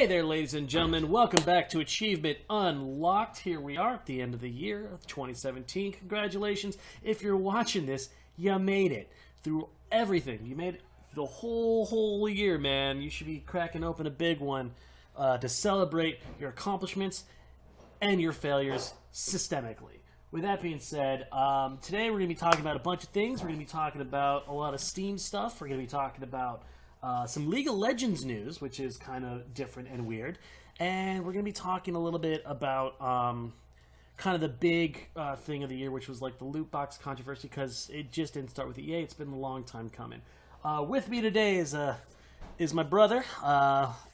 Hey there, ladies and gentlemen. Welcome back to Achievement Unlocked. Here we are at the end of the year of 2017. Congratulations. If you're watching this, you made it through everything. You made it the whole year, man. You should be cracking open a big one to celebrate your accomplishments and your failures systemically. With that being said, today we're going to be talking about a bunch of things. We're going to be talking about a lot of Steam stuff. We're going to be talking about some League of Legends news, which is kind of different and weird. And we're going to be talking a little bit about kind of the big thing of the year, which was like the loot box controversy, because it just didn't start with EA. It's been a long time coming. With me today is my brother.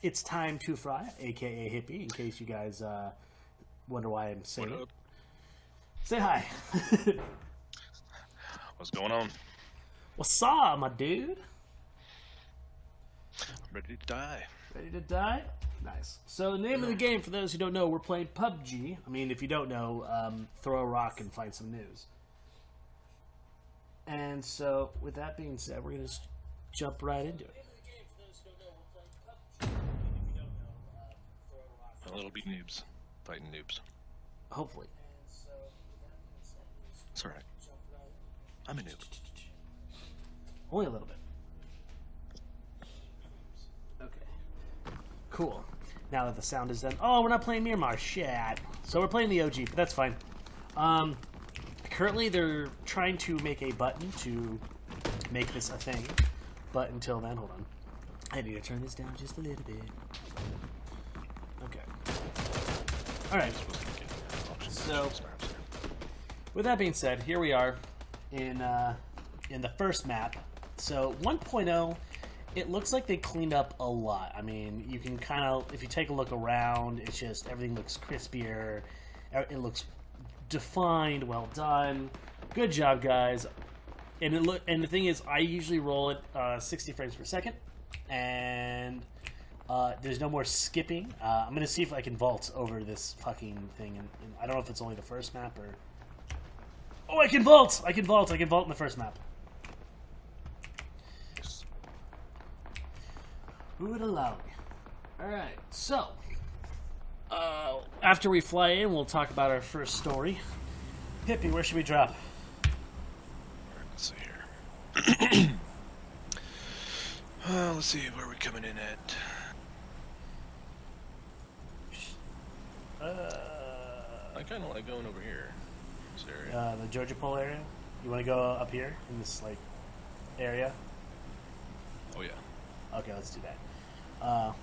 It's Time to Fry, a.k.a. Hippie, in case you guys wonder why I'm saying it. Say hi. What's going on? What's up, my dude? I'm ready to die. Ready to die? Nice. So the name of the game, for those who don't know, we're playing PUBG. I mean, if you don't know, throw a rock and find some news. And so, with that being said, we're going to jump right into it. A little bit noobs. Fighting noobs. Hopefully. It's alright. I'm a noob. Only a little bit. Cool. Now that the sound is done. Oh, we're not playing Miramar. Shit. So we're playing the OG, but that's fine. Currently, they're trying to make a button to make this a thing. But until then, hold on. I need to turn this down just a little bit. Okay. Alright. So, with that being said, here we are in the first map. So, 1.0... It looks like they cleaned up a lot. I mean, you can kind of, if you take a look around, it's just, everything looks crispier. It looks defined, well done. Good job, guys. And the thing is, I usually roll it 60 frames per second. And there's no more skipping. I'm going to see if I can vault over this fucking thing. And I don't know if it's only the first map or... Oh, I can vault! I can vault in the first map. Who would allow me? Alright, so after we fly in, we'll talk about our first story. Hippie, where should we drop? Let's see here. Let's see where we're coming in at. I kind of want to go in over here. This area. The Georgia Pole area? You want to go up here in this like area? Oh yeah. Okay, let's do that.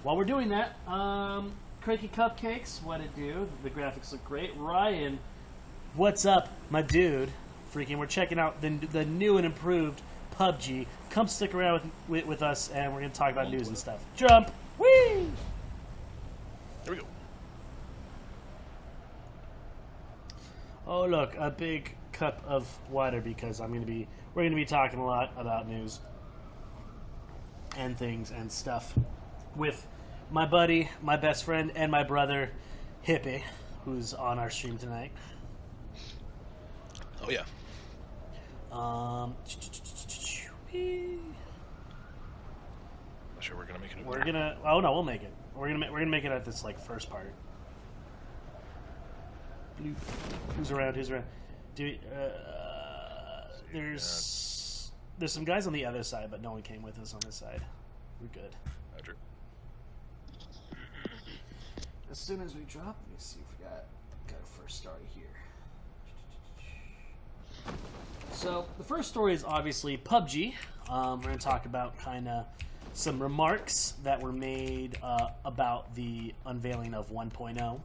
While we're doing that, Cranky Cupcakes, what it do? The graphics look great. Ryan, what's up, my dude? Freaking, we're checking out the new and improved PUBG. Come stick around with us, and we're going to talk about news and stuff. Jump! Whee! Here we go. Oh, look, a big cup of water, because we're going to be talking a lot about news and things and stuff with my buddy, my best friend, and my brother, Hippie, who's on our stream tonight. Oh yeah. Not sure we're gonna make it. We're gonna. Oh no, we'll make it. We're gonna make it at this like first part. Who's around? Who's around? There's some guys on the other side, but no one came with us on this side. We're good. Roger. As soon as we drop, let me see if we got a first story here. So the first story is obviously PUBG. We're going to talk about kind of some remarks that were made about the unveiling of 1.0.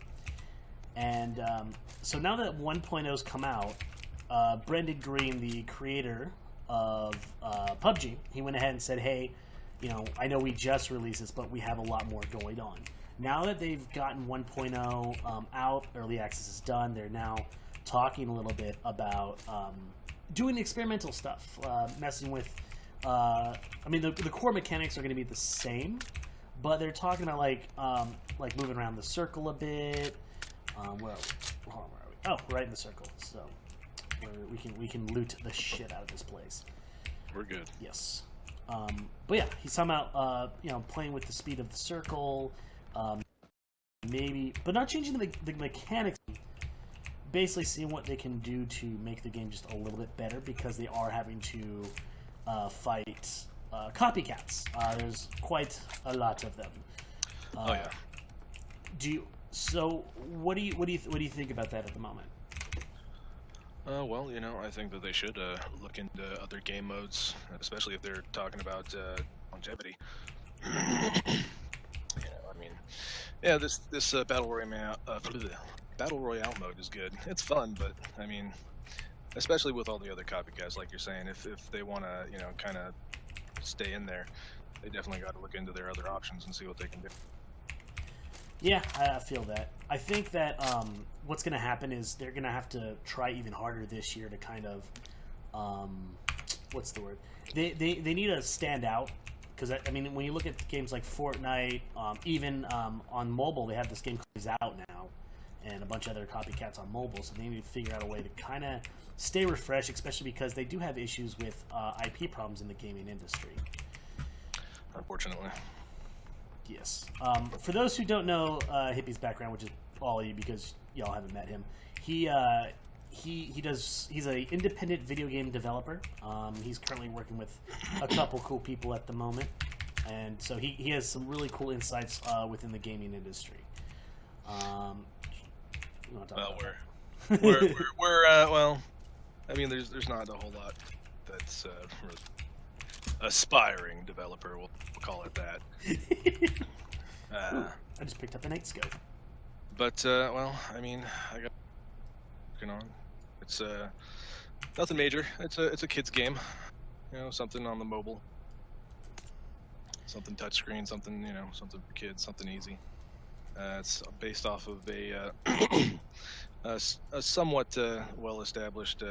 And so now that 1.0's come out, Brendan Green, the creator of PUBG, he went ahead and said, hey, you know, I know we just released this, but we have a lot more going on. Now that they've gotten 1.0 out, early access is done, they're now talking a little bit about doing experimental stuff, messing with, I mean, the core mechanics are going to be the same, but they're talking about like moving around the circle a bit. Where are we? Hold on, where are we? Oh, right in the circle. So we can loot the shit out of this place. We're good. Yes. But yeah, he's talking about, you know, playing with the speed of the circle, maybe, but not changing the mechanics. Basically, seeing what they can do to make the game just a little bit better, because they are having to fight copycats. There's quite a lot of them. Oh yeah. What do you think about that at the moment? Well, I think that they should look into other game modes, especially if they're talking about longevity. Yeah, this battle royale mode is good. It's fun, but I mean, especially with all the other copycats, like you're saying, if they want to, kind of stay in there, they definitely got to look into their other options and see what they can do. Yeah, I feel that. I think that what's going to happen is they're going to have to try even harder this year to kind of, what's the word? They need to stand out, because I mean, when you look at games like Fortnite, even on mobile, they have this game called Out now, and a bunch of other copycats on mobile. So they need to figure out a way to kind of stay refreshed, especially because they do have issues with IP problems in the gaming industry. Unfortunately. Yes. For those who don't know Hippie's background, which is all of you because y'all haven't met him, he's an independent video game developer. He's currently working with a couple cool people at the moment, and so he has some really cool insights within the gaming industry. Well, I mean, there's not a whole lot that's aspiring developer, we'll call it that. I just picked up an 8 scope. But well, I mean, I got working on. It's nothing major. It's a kid's game, something on the mobile, something touchscreen, something something for kids, something easy. It's based off of a somewhat well-established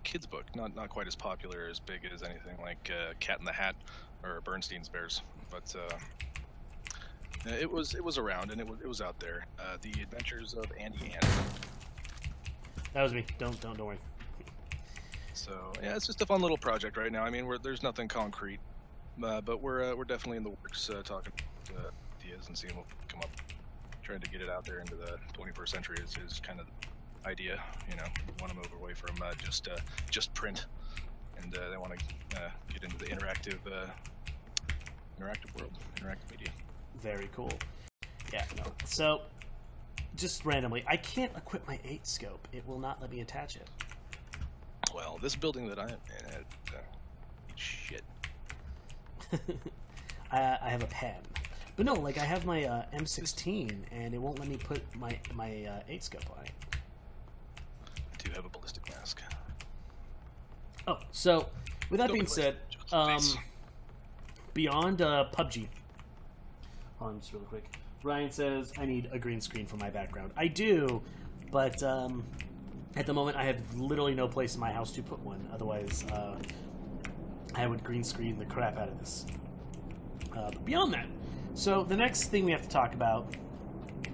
kids book, not quite as popular, as big as anything like Cat in the Hat or Bernstein's Bears, but it was around, and it was out there. The Adventures of Andy Anderson. That was me. Don't worry. So yeah, it's just a fun little project right now. I mean, there's nothing concrete, but we're definitely in the works, talking ideas and seeing what will come up. Trying to get it out there into the 21st century is kind of the idea. We want to move away from just print, and they want to get into the interactive world, interactive media. Very cool. Yeah. No. So, just randomly, I can't equip my 8 scope. It will not let me attach it. Well, this building that I'm in, shit. I have a pen. But no, like I have my M16, and it won't let me put my 8 scope on it. I do have a ballistic mask. Oh, so with that being said, beyond PUBG, hold on just really quick. Ryan says I need a green screen for my background. I do, but at the moment I have literally no place in my house to put one. Otherwise, I would green screen the crap out of this. But beyond that. So the next thing we have to talk about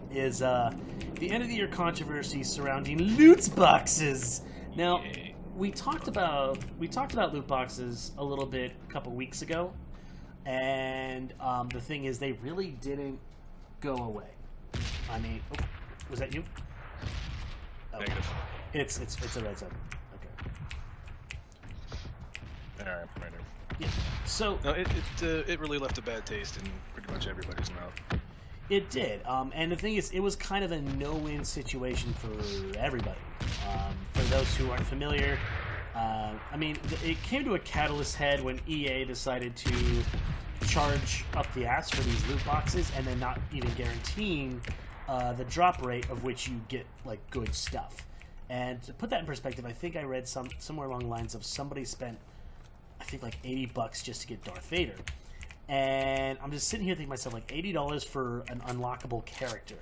is the end of the year controversy surrounding loot boxes. Now, we talked about loot boxes a little bit a couple weeks ago, and the thing is, they really didn't go away. I mean, was that you? Oh. Negative. It's a red zone. Okay. All right, right here. Yeah. So no, it really left a bad taste in pretty much everybody's mouth. It did, and the thing is, it was kind of a no-win situation for everybody. For those who aren't familiar, I mean, it came to a catalyst head when EA decided to charge up the ass for these loot boxes, and then not even guaranteeing the drop rate of which you get like good stuff. And to put that in perspective, I think I read somewhere along the lines of somebody spent, I think, like $80 just to get Darth Vader. And I'm just sitting here thinking to myself, like, $80 for an unlockable character,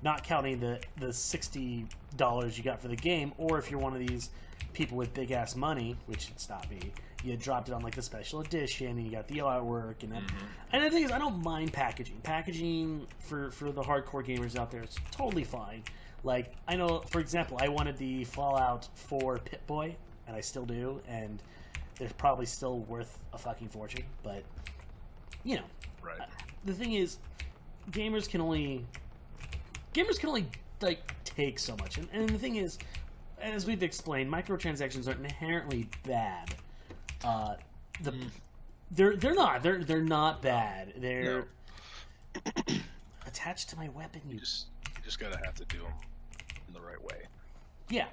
not counting the $60 you got for the game, or if you're one of these people with big ass money, which it's not me, you dropped it on like the special edition, and you got the artwork, and and the thing is, I don't mind packaging. Packaging for the hardcore gamers out there is totally fine. Like, I know, for example, I wanted the Fallout 4 Pip-Boy, and I still do, and they're probably still worth a fucking fortune, but, you know. Right. The thing is, gamers can only like take so much, and the thing is, as we've explained, microtransactions aren't inherently bad. They're not bad. They're attached to my weapon. You just gotta have to do them in the right way. Yeah,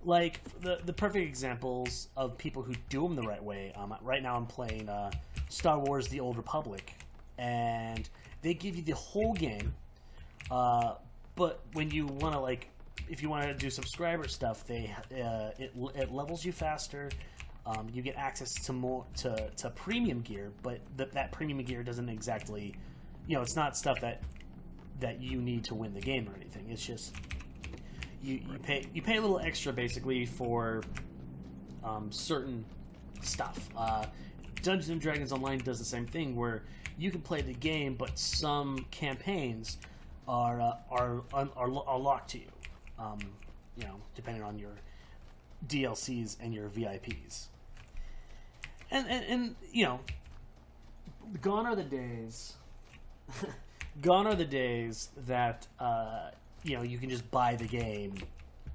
like the perfect examples of people who do them the right way. Right now I'm playing Star Wars: The Old Republic, and they give you the whole game. But when you want to, like, if you want to do subscriber stuff, it levels you faster. You get access to more to premium gear, but that premium gear doesn't exactly, it's not stuff that you need to win the game or anything. It's just you pay a little extra basically for certain stuff. Dungeons and Dragons Online does the same thing, where you can play the game, but some campaigns are locked to you. Depending on your DLCs and your VIPs. And gone are the days. Gone are the days that you can just buy the game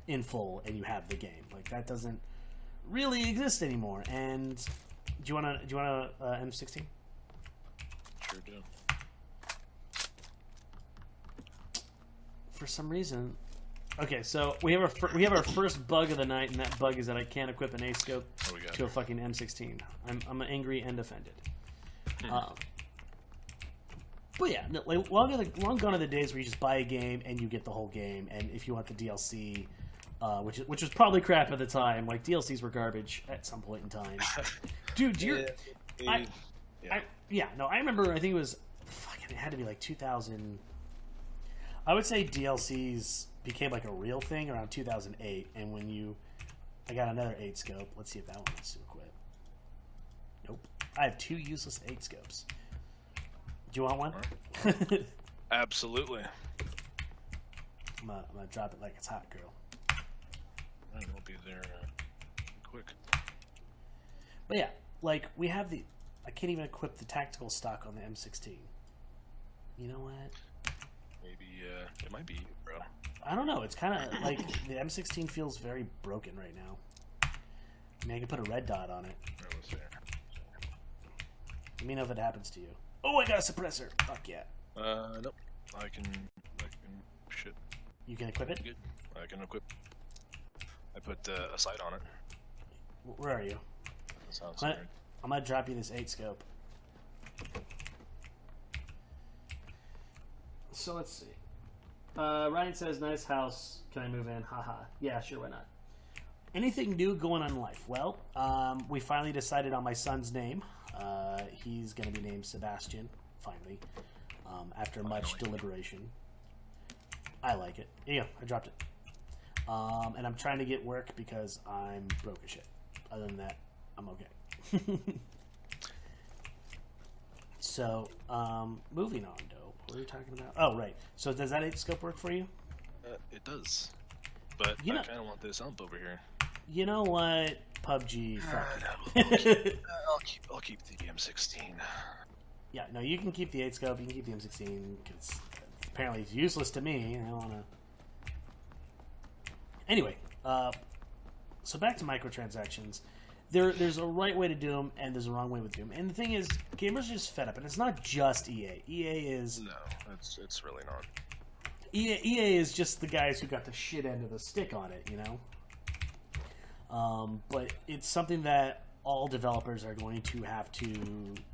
in full and you have the game. Like, that doesn't really exist anymore. And do you want to M16? Sure do. For some reason, okay. So we have our first bug of the night, and that bug is that I can't equip an A-scope to a fucking M16. I'm angry and offended. But yeah, like, long gone are the days where you just buy a game and you get the whole game, and if you want the DLC, which was probably crap at the time, like DLCs were garbage at some point in time. Dude, I remember. I think it was it had to be like 2000. I would say DLCs became like a real thing around 2008, and I got another 8-scope. Let's see if that one wants to equip. Nope. I have 2 useless 8-scopes. Do you want one? Absolutely. I'm gonna drop it like it's hot, girl. I will be there quick. But yeah, like, we have I can't even equip the tactical stock on the M16. You know what? Maybe it might be you, bro. I don't know. It's kind of like the M16 feels very broken right now. I mean, I can put a red dot on it. Let me know if it happens to you. Oh, I got a suppressor. Fuck yeah. Nope. I can. Shit. You can equip it? Good. I can equip. I put a sight on it. Where are you? That sounds weird. I'm gonna drop you this 8-scope. So let's see. Ryan says, "Nice house. Can I move in?" Haha. Yeah, sure. Why not? Anything new going on in life? Well, we finally decided on my son's name. He's going to be named Sebastian. Finally, after much deliberation. I like it. Yeah, I dropped it. And I'm trying to get work because I'm broke as shit. Other than that, I'm okay. So, moving on, though. What are we talking about? Oh, right. So does that 8-scope work for you? It does. But I kind of want this ump over here. You know what? PUBG. I'll keep the M16. Yeah, no, you can keep the 8-scope. You can keep the M16 because apparently it's useless to me. I don't want to. Anyway, so back to microtransactions. There's a right way to do them, and there's a wrong way to do them. And the thing is, gamers are just fed up, and it's not just EA. EA is it's really not. EA is just the guys who got the shit end of the stick on it, But it's something that all developers are going to have to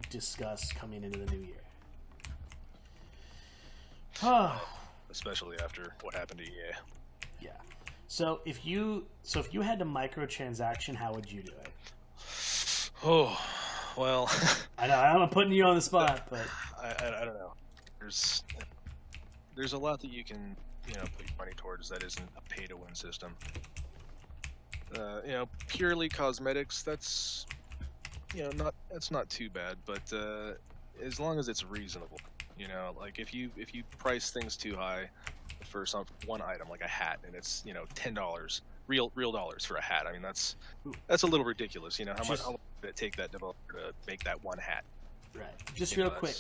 discuss coming into the new year. Especially after what happened to EA. Yeah. So if you had to microtransaction, how would you do it? Oh, well. I know I'm putting you on the spot, but I don't know. There's a lot that you can put your money towards that isn't a pay-to-win system. Purely cosmetics. That's that's not too bad, but as long as it's reasonable, like if you price things too high for one item like a hat and it's $10 real dollars for a hat. I mean that's a little ridiculous. How much did it take that developer to make that one hat? Right. Just real quick,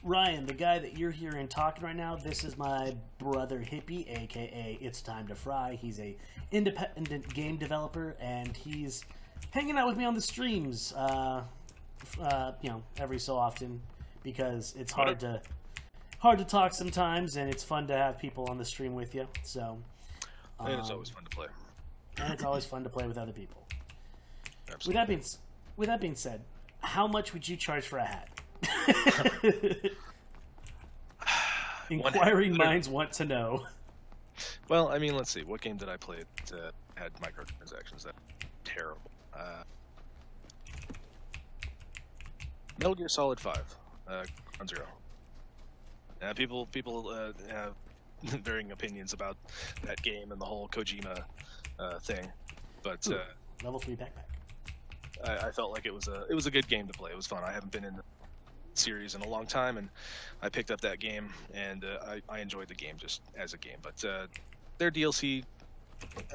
Ryan, the guy that you're hearing talking right now, this is my brother Hippie, aka It's Time to Fry. He's a independent game developer, and he's hanging out with me on the streams, every so often, because it's hard to talk sometimes, and it's fun to have people on the stream with you. So, and it's always fun to play. And it's always fun to play with other people. Absolutely. With that being said, how much would you charge for a hat? Inquiring minds want to know. Well, I mean, let's see. What game did I play that had microtransactions? That terrible. Metal Gear Solid 5, Ground Zero. People have varying opinions about that game and the whole Kojima thing, but level 3 backpack. I felt like it was a good game to play. It was fun. I haven't been in the series in a long time, and I picked up that game, and I enjoyed the game just as a game. But their DLC,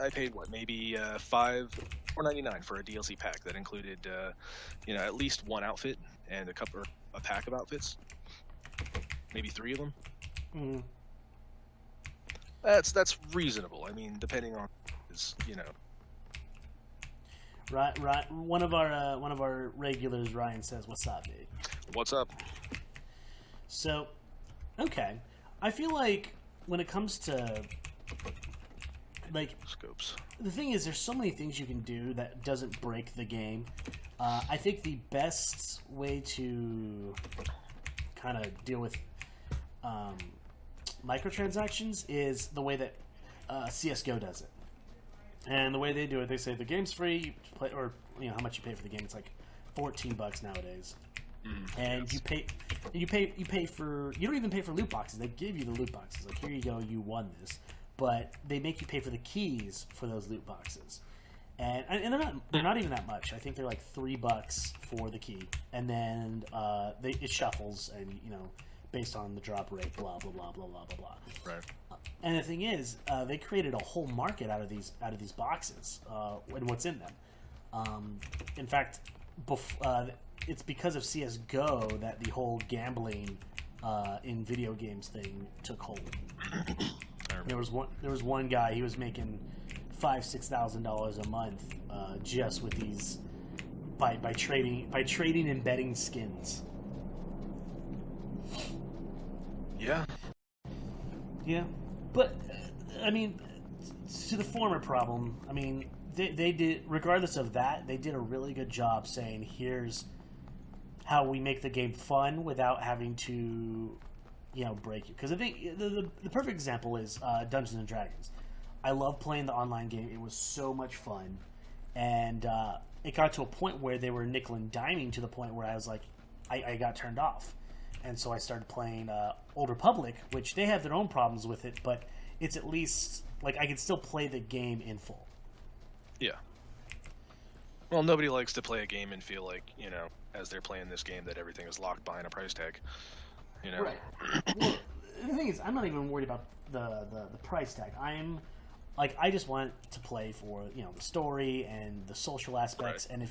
I paid maybe $4.99 for a DLC pack that included at least one outfit and a pack of outfits, maybe 3 of them. Mm-hmm. That's reasonable. I mean, depending on Right. One of our regulars, Ryan, says, "What's up, dude?" What's up? So, okay, I feel like when it comes to Scopes, the thing is, there's so many things you can do that doesn't break the game. I think the best way to kind of deal with microtransactions is the way that CS:GO does it. And the way they do it, they say the game's free, you play, or how much you pay for the game. It's like $14 nowadays, and yes. you pay for. You don't even pay for loot boxes. They give you the loot boxes. Like, here you go, you won this, but they make you pay for the keys for those loot boxes, and they're not even that much. I think they're like $3 for the key, and then it shuffles, and based on the drop rate, blah blah blah blah blah blah blah. Right. And the thing is, they created a whole market out of these boxes and what's in them. In fact, it's because of CS:GO that the whole gambling in video games thing took hold. There was one guy, he was making $5,000-$6,000 a month just with these by trading and betting skins. Yeah. Yeah. But, I mean, to the former problem, I mean, they did, regardless of that, they did a really good job saying, here's how we make the game fun without having to, break you. Because I think the perfect example is Dungeons and Dragons. I love playing the online game. It was so much fun. And it got to a point where they were nickel and diming to the point where I was like, I got turned off. And so I started playing Old Republic, which they have their own problems with it, but it's at least, like, I can still play the game in full. Yeah. Well, nobody likes to play a game and feel like, as they're playing this game, that everything is locked behind a price tag. Right. Well, the thing is, I'm not even worried about the price tag. I just want to play for the story and the social aspects. Right.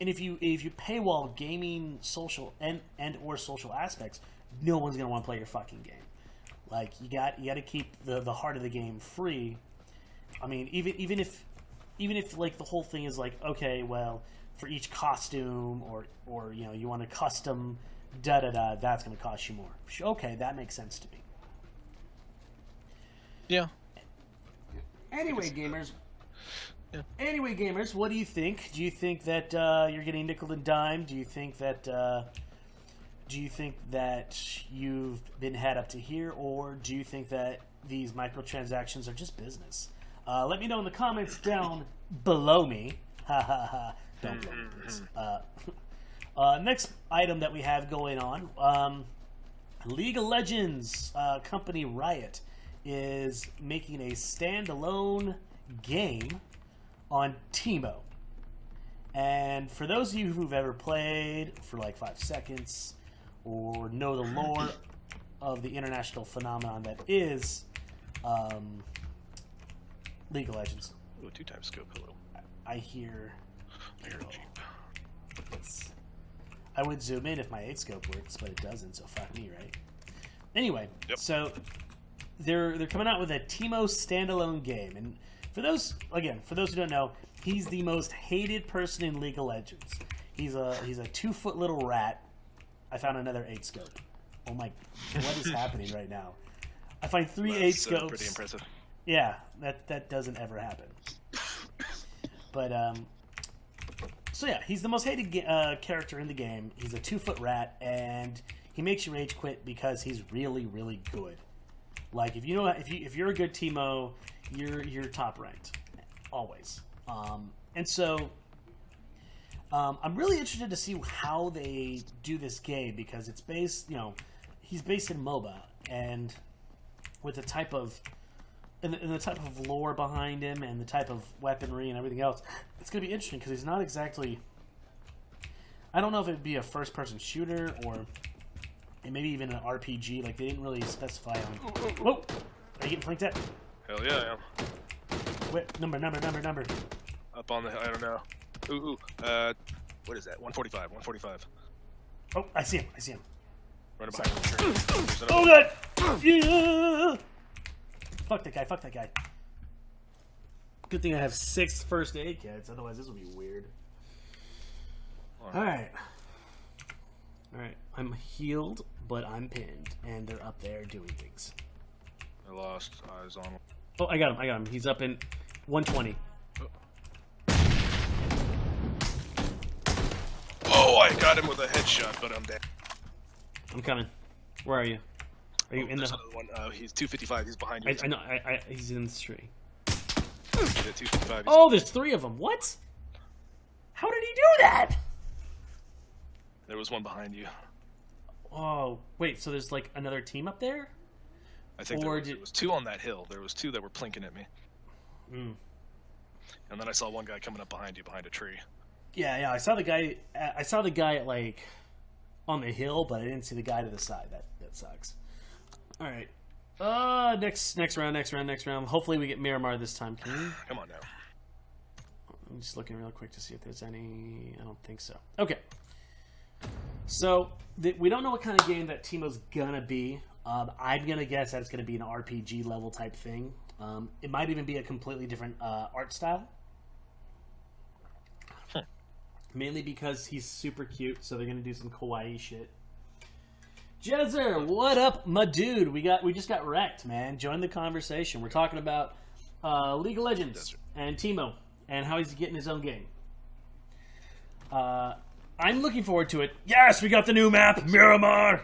And if you paywall gaming social and or social aspects, no one's gonna want to play your fucking game. Like, you got to keep the heart of the game free. I mean, even if like the whole thing is like, okay, well, for each costume or you want a custom that's gonna cost you more. Okay, that makes sense to me. Yeah. Anyway, gamers, what do you think? Do you think that you're getting nickel and dime? Do you think that you've been had up to here, or do you think that these microtransactions are just business? Let me know in the comments down below me. Ha ha ha! Don't blow me, please. Next item that we have going on, League of Legends company Riot is making a standalone game on Teemo. And for those of you who've ever played for like 5 seconds or know the lore of the international phenomenon that is League of Legends. Ooh, 2x scope, hello. I hear Jeep. I would zoom in if my 8-scope works, but it doesn't, so fuck me, right? Anyway, Yep. so they're coming out with a Teemo standalone game, and for those who don't know, he's the most hated person in League of Legends. He's a 2-foot little rat. I found another 8-scope. Oh my, what is happening right now? I find 3 8-scopes. Pretty impressive. Yeah, that doesn't ever happen. But so yeah, he's the most hated character in the game. He's a 2-foot rat, and he makes you rage quit because he's really, really good. Like if you're a good Teemo, you're top ranked, always. And so I'm really interested to see how they do this game because it's based, he's based in MOBA, and with the type of and the type of lore behind him and the type of weaponry and everything else, it's going to be interesting because he's not exactly. I don't know if it'd be a first-person shooter or maybe even an RPG. Like they didn't really specify on. Whoa! Are you getting flanked at? Hell yeah, I am. Wait, number. Up on the, I don't know. What is that? 145. 145. Oh, I see him. Right behind. Oh god! Yeah! Fuck that guy. Good thing I have 6 first aid kits, otherwise this would be weird. Alright. I'm healed, but I'm pinned, and they're up there doing things. I lost eyes on him. Oh, I got him. He's up in 120. Oh, I got him with a headshot, but I'm dead. I'm coming. Where are you? Are you in the... Another one. He's 255. He's behind you. I know. He's in this tree. He's at 255. Oh, there's 3 of them. What? How did he do that? There was one behind you. Oh, wait. So there's like another team up there? I think there was 2 on that hill. There was 2 that were plinking at me. Mm. And then I saw one guy coming up behind you, behind a tree. Yeah. I saw the guy like on the hill, but I didn't see the guy to the side. That sucks. All right. Next round. Hopefully we get Miramar this time. Come on now. I'm just looking real quick to see if there's any. I don't think so. Okay. So we don't know what kind of game that Teemo's gonna be. I'm gonna guess that it's gonna be an RPG level type thing. It might even be a completely different art style. Mainly because he's super cute, so they're gonna do some kawaii shit. Jezzer, what up, my dude? We just got wrecked, man. Join the conversation. We're talking about League of Legends and Teemo and how he's getting his own game. I'm looking forward to it. Yes, we got the new map, Miramar.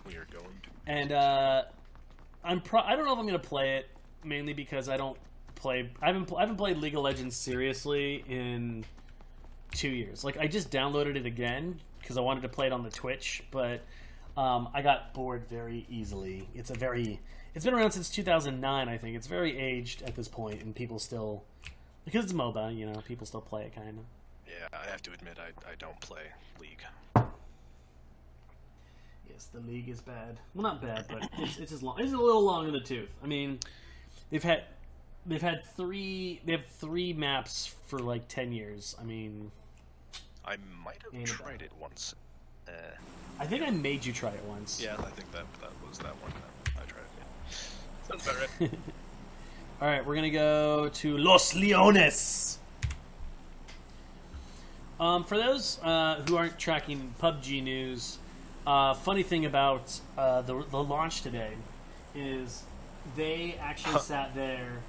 We are going to. And I don't know if I'm gonna play it, mainly because I haven't played League of Legends seriously in 2 years. Like I just downloaded it again because I wanted to play it on the Twitch, but I got bored very easily. It's been around since 2009, I think. It's very aged at this point, and people still, because it's MOBA, people still play it, kind of. Yeah, I have to admit, I don't play League. Yes, the League is bad. Well, not bad, but it's just long. It's a little long in the tooth. I mean, they have 3 maps for like 10 years. I mean, I might have tried it once. I think I made you try it once. Yeah, I think that was that one. I tried it. Yeah. Sounds about right. All right, we're gonna go to Los Leones. For those who aren't tracking PUBG news, funny thing about the launch today is they actually sat there.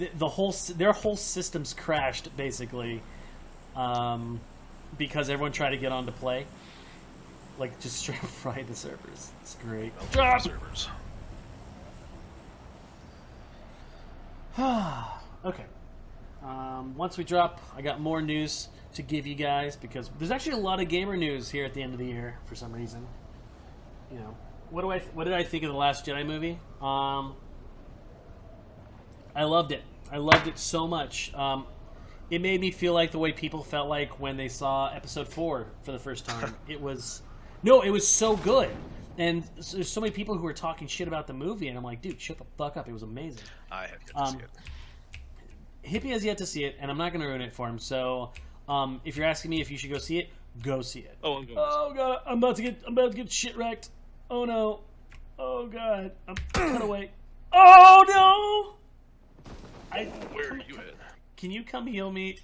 Their whole systems crashed basically because everyone tried to get on to play, like just straight up fried the servers. It's great. Drop servers. Okay. Once we drop, I got more news to give you guys because there's actually a lot of gamer news here at the end of the year for some reason. What did I think of the Last Jedi movie? I loved it. I loved it so much. It made me feel like the way people felt like when they saw Episode 4 for the first time. It was so good. And there's so many people who were talking shit about the movie, and I'm like, dude, shut the fuck up. It was amazing. I have yet to see it. Hippie has yet to see it, and I'm not going to ruin it for him. So If you're asking me if you should go see it, go see it. Oh, I'm going. Oh god, I'm about to get shit wrecked. Oh no. Oh god, I'm cut away. Oh no! Where are you at? Can you come heal me?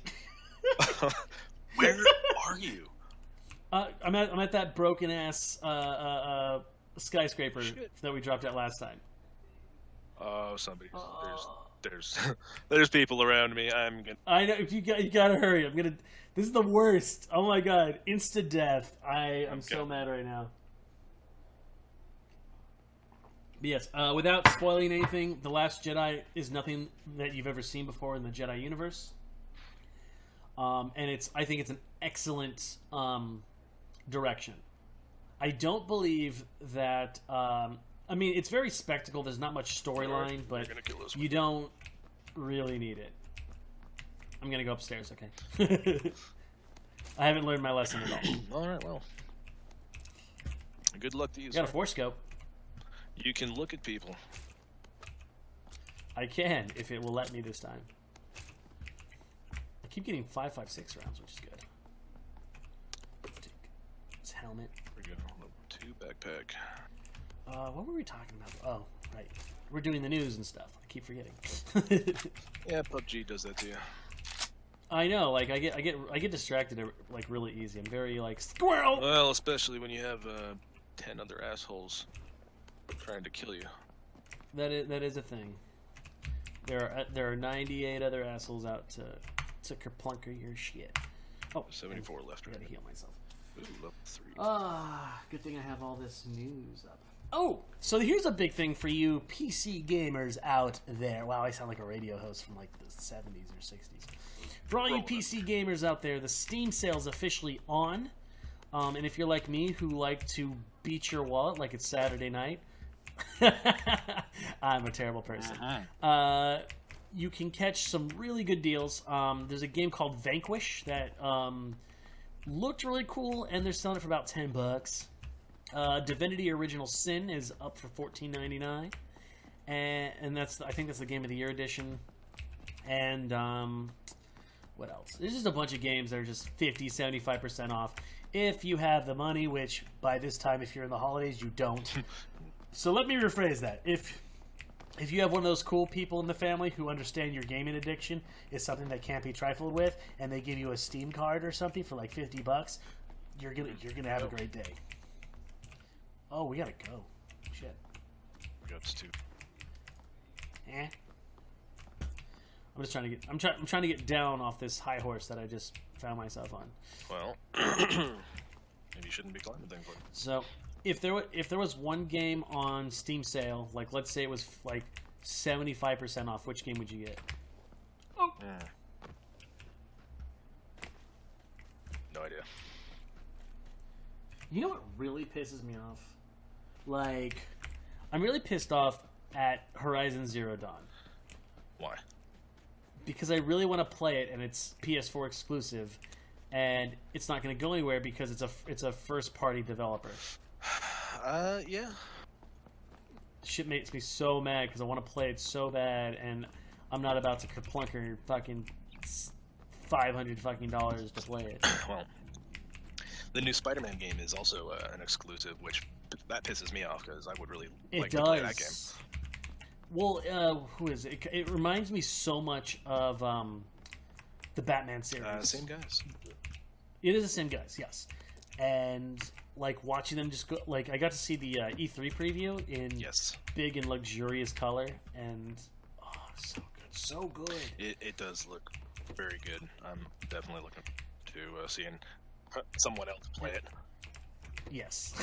Where are you? I'm at that broken ass skyscraper Shit. that we dropped at last time. Oh, somebody. There's people around me. I know you gotta hurry. This is the worst. Oh my god, insta death. I'm so mad right now. But yes, without spoiling anything, The Last Jedi is nothing that you've ever seen before in the Jedi universe. And I think it's an excellent direction. I don't believe that. I mean, it's very spectacle. There's not much storyline, but you don't really need it. I'm gonna go upstairs. Okay. I haven't learned my lesson at all. All right. Well, good luck to you. Got a force scope. You can look at people. I can, if it will let me this time. I keep getting 5.56 rounds, which is good. Take this helmet. We go. Level 2 backpack. What were we talking about? Oh, right. We're doing the news and stuff. I keep forgetting. Yeah, PUBG does that to you. I know. Like I get distracted like really easy. I'm very like squirrel. Well, especially when you have 10 other assholes trying to kill you. That is a thing. There are 98 other assholes out to kerplunker your shit. Oh, 74 left. I gotta heal myself. Ooh, level 3. Good thing I have all this news up. Oh, so here's a big thing for you PC gamers out there. Wow, I sound like a radio host from like the 70s or 60s. For all you PC gamers out there, the Steam sale's officially on. And if you're like me, who like to beat your wallet like it's Saturday night, I'm a terrible person. You can catch some really good deals. There's a game called Vanquish that looked really cool, and they're selling it for about $10. Divinity Original Sin is up for $14.99, and I think that's the Game of the Year edition. And what else? There's just a bunch of games that are just 50-75% off if you have the money, which by this time, if you're in the holidays, you don't. So let me rephrase that. If you have one of those cool people in the family who understand your gaming addiction is something that can't be trifled with, and they give you a Steam card or something for like $50, you're gonna have a great day. Oh, we gotta go. Shit. We got 2. I'm just trying to get. I'm trying to get down off this high horse that I just found myself on. Well, maybe you shouldn't be climbing things like that. So, if there was one game on Steam sale, like let's say it was like 75% off, which game would you get? Oh. No idea. You know what really pisses me off? Like, I'm really pissed off at Horizon Zero Dawn. Why? Because I really want to play it, and it's PS4 exclusive, and it's not going to go anywhere because it's a first-party developer. Yeah. Shit makes me so mad because I want to play it so bad, and I'm not about to kerplunker fucking $500 fucking dollars to play it. Well, the new Spider-Man game is also an exclusive, which that pisses me off because I would really like to play that game. Well, who is it? It reminds me so much of the Batman series. Same guys. It is the same guys, yes. And like watching them just go, like I got to see the E3 preview in big and luxurious color, and so good. It does look very good. I'm definitely looking to seeing someone else play it. Yes.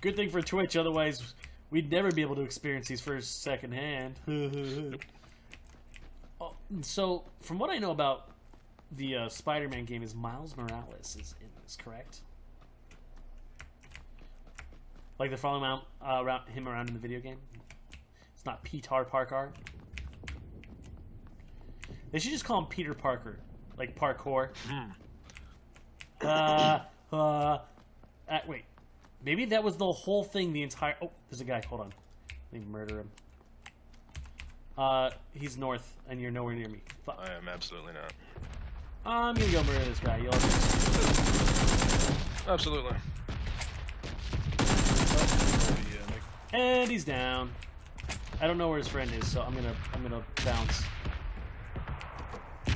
Good thing for Twitch, otherwise we'd never be able to experience these first secondhand. So, from what I know about the Spider-Man game, is Miles Morales is in this, correct? Like they're following him around in the video game? It's not Peter Parker. They should just call him Peter Parker, like parkour. Wait. Maybe that was the whole thing, the entire... Oh, there's a guy. Hold on. Let me murder him. He's north, and you're nowhere near me. Fuck. I am absolutely not. I'm gonna go murder this guy. You'll Absolutely. And he's down. I don't know where his friend is, so I'm gonna bounce. I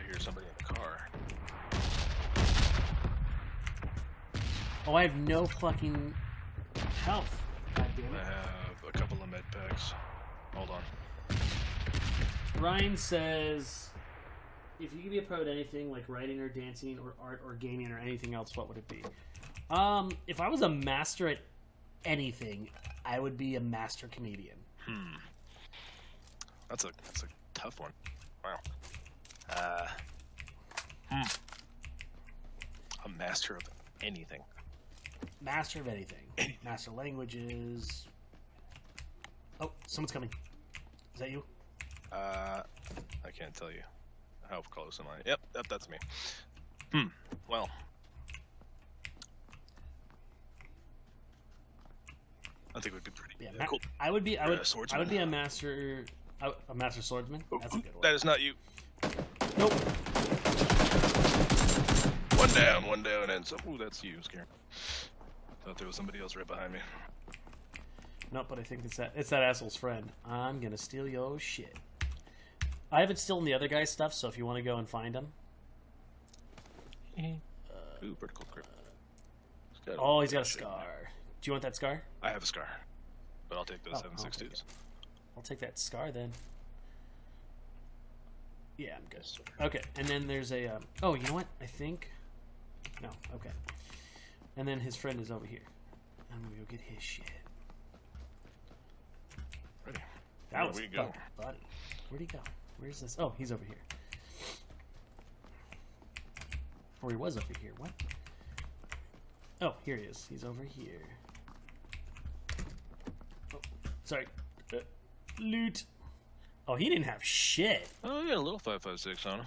hear somebody in the car. Oh, I have no fucking health. God damn I it. have a couple of med packs. Hold on. Ryan says, if you could be a pro at anything, like writing or dancing or art or gaming or anything else, what would it be? If I was a master at anything, I would be a master comedian. That's a tough one. Wow. A master of anything. Master of anything. Master languages. Oh, someone's coming. Is that you? I can't tell you. How close am I? Yep, that's me. Well. I think it would be pretty cool. I would be swordsman. a master swordsman. That's a good one. That is not you. Nope. One down, and some. Ooh, that's you, scary. Thought there was somebody else right behind me. Nope, but I think it's that asshole's friend. I'm gonna steal your shit. I haven't stolen the other guy's stuff, so if you want to go and find him. Ooh, vertical grip. Oh, he's got a scar. Do you want that scar? I have a scar, but I'll take those 7.62s. I'll take that scar then. Yeah, I'm good. Okay, and then there's a. Oh, you know what? I think. No, okay. And then his friend is over here. I'm gonna go get his shit. Ready? That was we go, buddy. Where'd he go? Where's this? Oh, he's over here. Or he was over here. What? Oh, here he is. He's over here. Oh, sorry. Loot. Oh, he didn't have shit. Oh, yeah, a little 5.56 on him.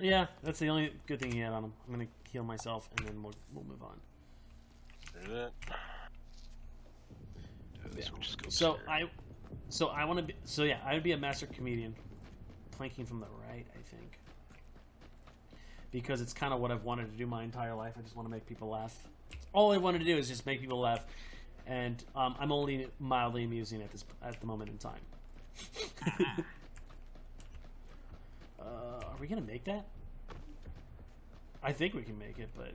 Yeah, that's the only good thing he had on him. I'm gonna heal myself, and then we'll move on. Do that. Yeah. So I want to be. So yeah, I would be a master comedian, planking from the right. I think because it's kind of what I've wanted to do my entire life. I just want to make people laugh. All I wanted to do is just make people laugh, and I'm only mildly amusing at the moment in time. Are we gonna make that? I think we can make it, but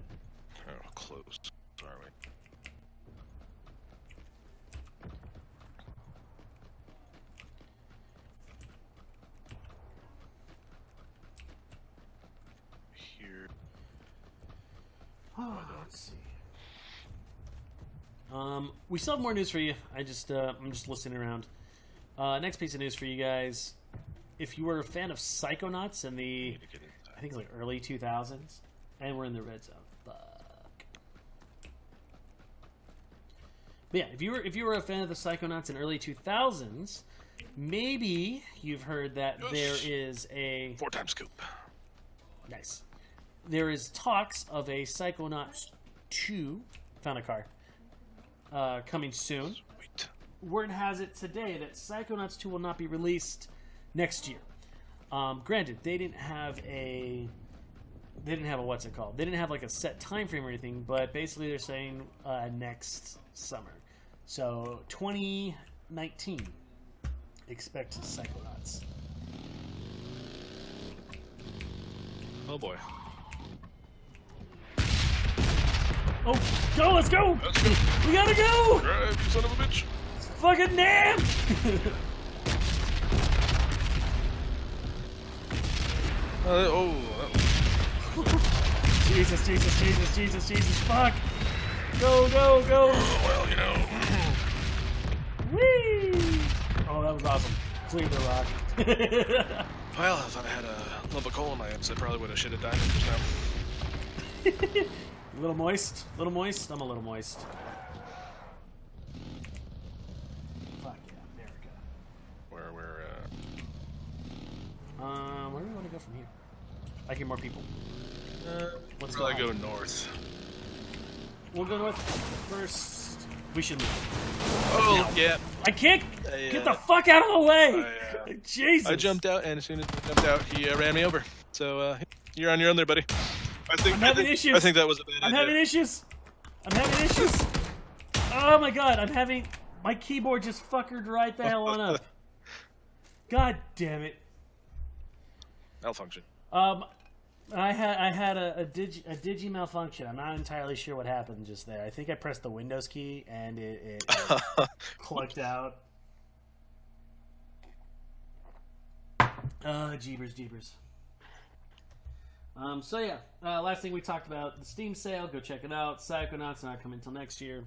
close. Are we? Here. Let's see. We still have more news for you. I'm just listening around. Next piece of news for you guys. If you were a fan of Psychonauts in the, I think it's like early 2000s, and we're in the red zone. Fuck. But yeah, if you were a fan of the Psychonauts in early 2000s, maybe you've heard that there is a 4x scoop. Nice. There is talks of a Psychonauts 2. Found a car. Coming soon. Sweet. Word has it today that Psychonauts 2 will not be released next year. Granted, they didn't have a what's it called? They didn't have like a set time frame or anything, but basically they're saying next summer. So 2019. Expect Psychonauts. Oh boy. Oh, go! Let's go! Let's go. We gotta go! Drive, you son of a bitch. Fucking damn! Jesus, fuck! Go! Well, you know. Whee! Oh, that was awesome. Clear the rock. Well, if I had a lump of coal in my hips, I probably would have shit a diamond just now. A little moist? I'm a little moist. Fuck yeah, America. Where do we want to go from here? I hear more people. let's go north. We'll go north first. We should move. Oh, Now. yeah. I can't get the fuck out of the way! Jesus. I jumped out, and as soon as I jumped out, he ran me over. So you're on your own there, buddy. I'm having issues. I think that was a bad idea. I'm having issues. Oh my god, my keyboard just fuckered right the hell on up. God damn it. Malfunction. I had a digi malfunction. I'm not entirely sure what happened just there. I think I pressed the Windows key and it clucked out. Jeebers. So yeah, last thing we talked about, the Steam sale. Go check it out. Psychonauts not coming until next year.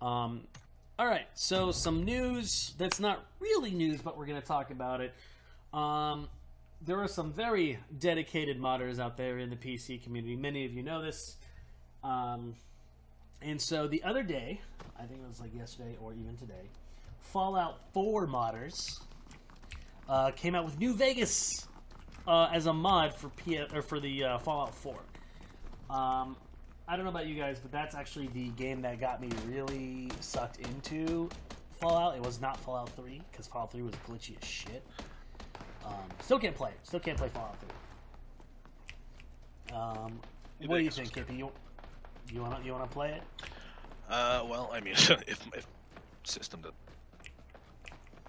All right, so some news that's not really news, but we're going to talk about it. There are some very dedicated modders out there in the PC community. Many of you know this. And so the other day, I think it was like yesterday or even today, Fallout 4 modders came out with New Vegas as a mod for the Fallout 4. I don't know about you guys, but that's actually the game that got me really sucked into Fallout. It was not Fallout 3, because Fallout 3 was glitchy as shit. Still can't play it. Still can't play Fallout 3. What do you think, Kippy? You wanna play it? Well, I mean, if system does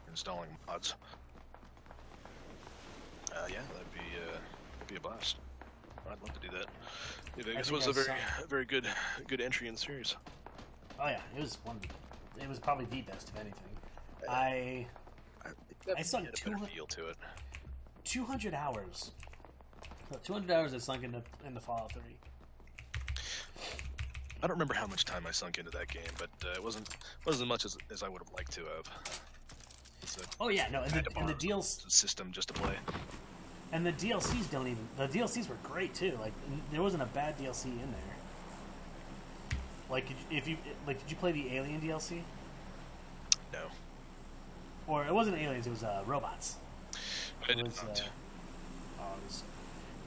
installing mods, yeah, that'd be a blast. I'd love to do that. New Vegas was a very good entry in the series. Oh yeah, it was probably the best, if anything. I sunk 200 feel to it. 200 hours. 200 hours I sunk into Fallout 3. I don't remember how much time I sunk into that game, but it wasn't as much as I would have liked to have. Oh yeah, no, and the DLC system just to play. And the DLCs the DLCs were great too. Like there wasn't a bad DLC in there. Like did you play the Alien DLC? No. Or it wasn't aliens, it was robots. I did not.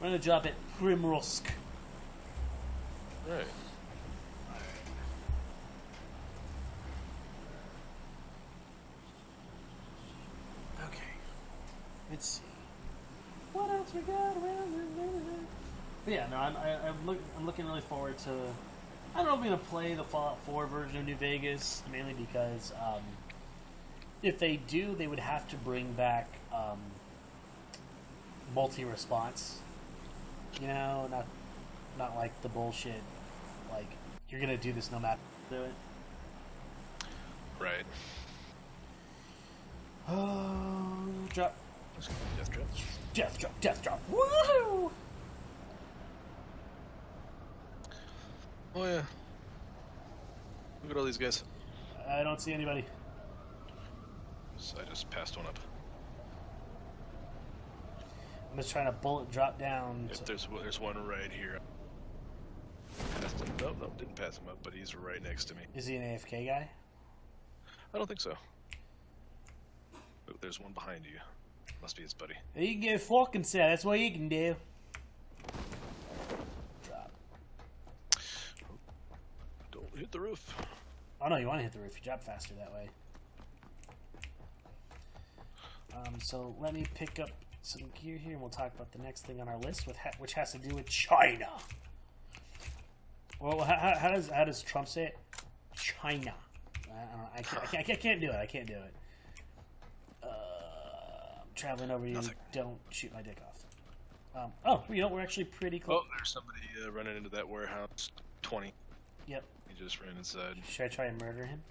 We're gonna drop it Primorsk. Right. Okay. Let's see. What else we got around here? But yeah, no, I'm looking really forward to. I don't know if I'm gonna play the Fallout 4 version of New Vegas, mainly because if they do, they would have to bring back multi-response. You know, not like the bullshit. Like you're gonna do this no matter what you do it. Right. Oh, drop. Death drop. Woohoo! Oh yeah. Look at all these guys. I don't see anybody. So I just passed one up. I'm just trying to bullet drop down. Yep, there's one right here. Passed him. Nope, didn't pass him up, but he's right next to me. Is he an AFK guy? I don't think so. Oh, there's one behind you. Must be his buddy. You can get fucking set. That's what you can do. Drop. Don't hit the roof. Oh no, you want to hit the roof. You drop faster that way. So let me pick up some gear here, and we'll talk about the next thing on our list, which has to do with China. Well, how does Trump say it? China. I can't do it. I can't do it. I'm traveling over you. Nothing. Don't shoot my dick off. Oh, you know, we're actually pretty close. Oh, there's somebody running into that warehouse. 20. Yep. He just ran inside. Should I try and murder him?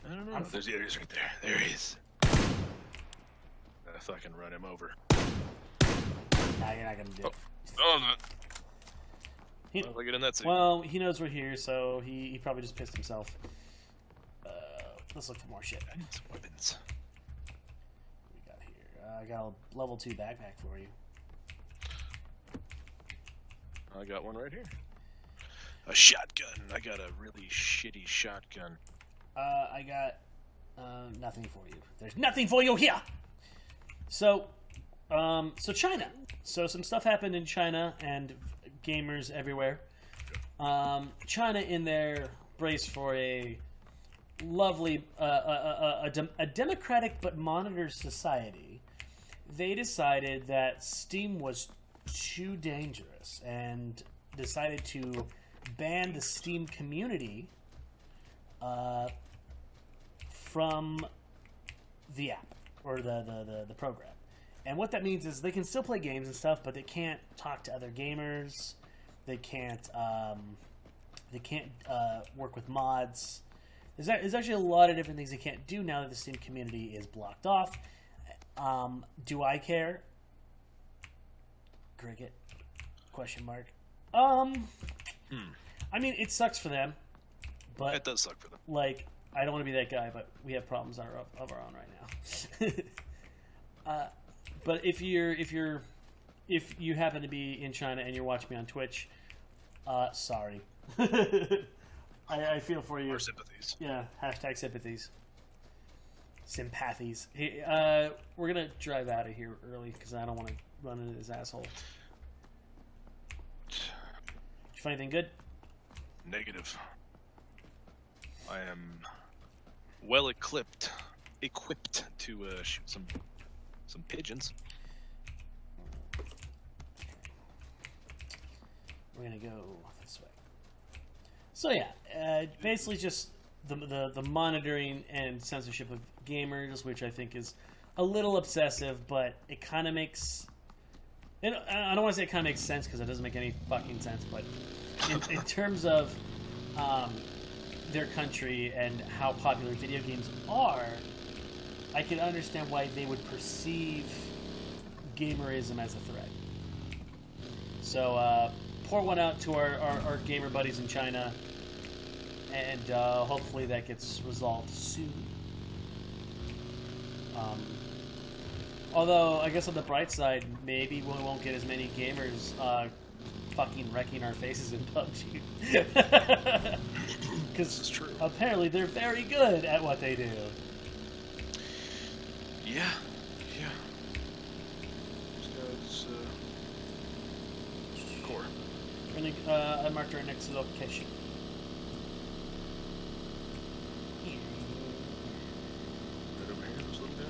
I don't know. He's right there. There he is. I fucking run him over. Nah, you're not gonna do it. No, I'm not. How do I get in that scene? Well, he knows we're here, so he probably just pissed himself. Let's look for more shit. I need some weapons. What we got here? I got a level 2 backpack for you. I got one right here. A shotgun. I got a really shitty shotgun. I got nothing for you. There's nothing for you here. So China. So some stuff happened in China and gamers everywhere. China in their brace for a lovely, a democratic but monitored society, they decided that Steam was too dangerous and decided to ban the Steam community from the app or the program. And what that means is they can still play games and stuff, but they can't talk to other gamers. They can't work with mods. There's actually a lot of different things they can't do now that the Steam community is blocked off. Do I care? Cricket? Question mark. I mean, it sucks for them, but it does suck for them. Like, I don't want to be that guy, but we have problems of our own right now. But if you happen to be in China and you're watching me on Twitch, sorry. I feel for you. Our sympathies. Yeah. Hashtag sympathies. Sympathies. Hey, we're gonna drive out of here early because I don't want to run into this asshole. Did you find anything good? Negative. I am well equipped to shoot some pigeons. We're gonna go this way. So yeah, basically just the monitoring and censorship of gamers, which I think is a little obsessive, but it kind of makes. I don't want to say it kind of makes sense because it doesn't make any fucking sense, but in terms of their country and how popular video games are, I can understand why they would perceive gamerism as a threat. So pour one out to our gamer buddies in China, and hopefully that gets resolved soon. Although, I guess on the bright side, maybe we won't get as many gamers fucking wrecking our faces in PUBG. Because apparently they're very good at what they do. Yeah. This guy's core. I marked our next location. Right over here, this little guy.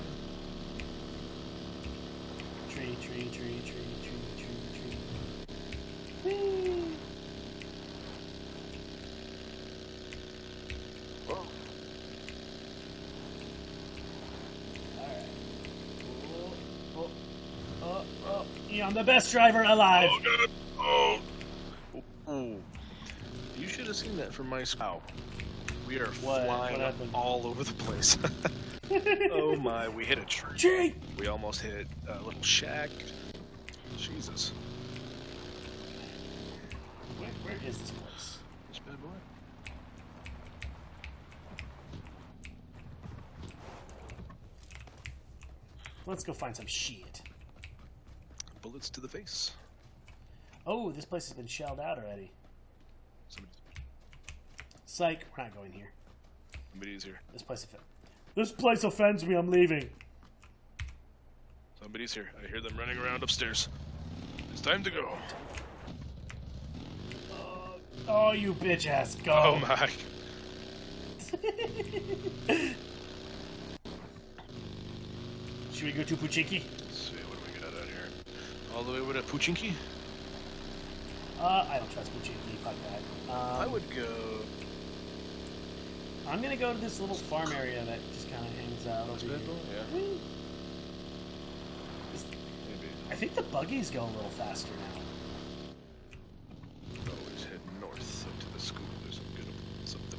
Tree. Whee! Whoa. Alright. Oh. Yeah, I'm the best driver alive! Oh, God. Oh. Ooh. You should have seen that from my spout. We are flying all over the place. Oh my, we hit a tree. We almost hit a little shack. Jesus. Where is this place? This bad boy. Let's go find some shit. Bullets to the face. Oh, this place has been shelled out already. Somebody's Psych, we're not going here. here. This place offends me, I'm leaving. Somebody's here. I hear them running around upstairs. It's time to go. Oh, you bitch ass, go. Oh my. Should we go to Puchinki? Let's see, what do we get out of here? All the way over to Puchinki? I don't trust Puchinki, fuck that. I would go... I'm gonna go to this little farm area that just kind of hangs out over here. Yeah. Maybe. I think the buggies go a little faster now. Always head north up to the school. There's some good something.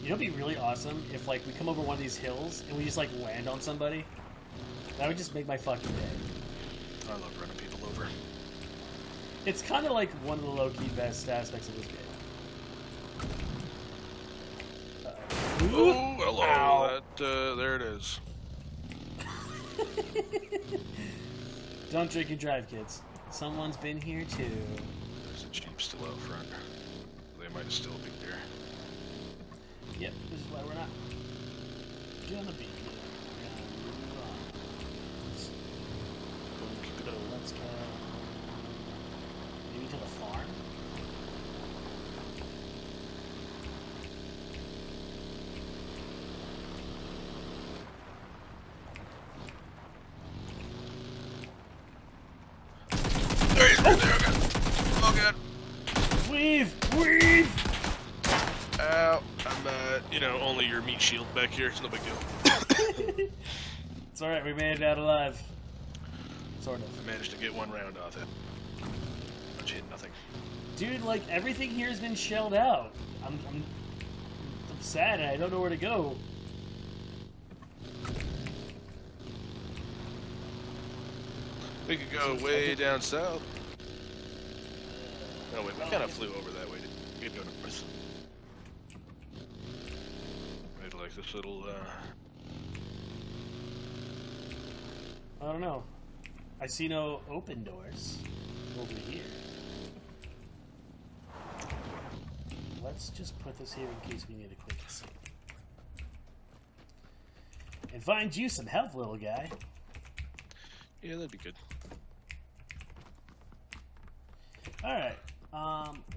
You know, it'd be really awesome if, like, we come over one of these hills and we just, like, land on somebody. That would just make my fucking day. I love running people over. It's kind of like one of the low-key best aspects of this game. Oh, hello. Ow. There it is. Don't drink and drive, kids. Someone's been here, too. There's a Jeep still out front. They might still be there. Yep, this is why we're not gonna be here. Keep it up. let's go maybe to the farm. There he is, right there. Oh god. Weave! Weave! Ow. I'm, only your meat shield back here. It's no big deal. It's alright, we made it out alive. Sort of. I managed to get one round off it. Much hit nothing. Dude, like, everything here has been shelled out. I'm sad and I don't know where to go. We could go way down south. No, wait, we kind of flew over that way. We could go north. Made like this little, I don't know. I see no open doors over here. Let's just put this here in case we need a quick escape. And find you some help, little guy. Yeah, that'd be good. Alright.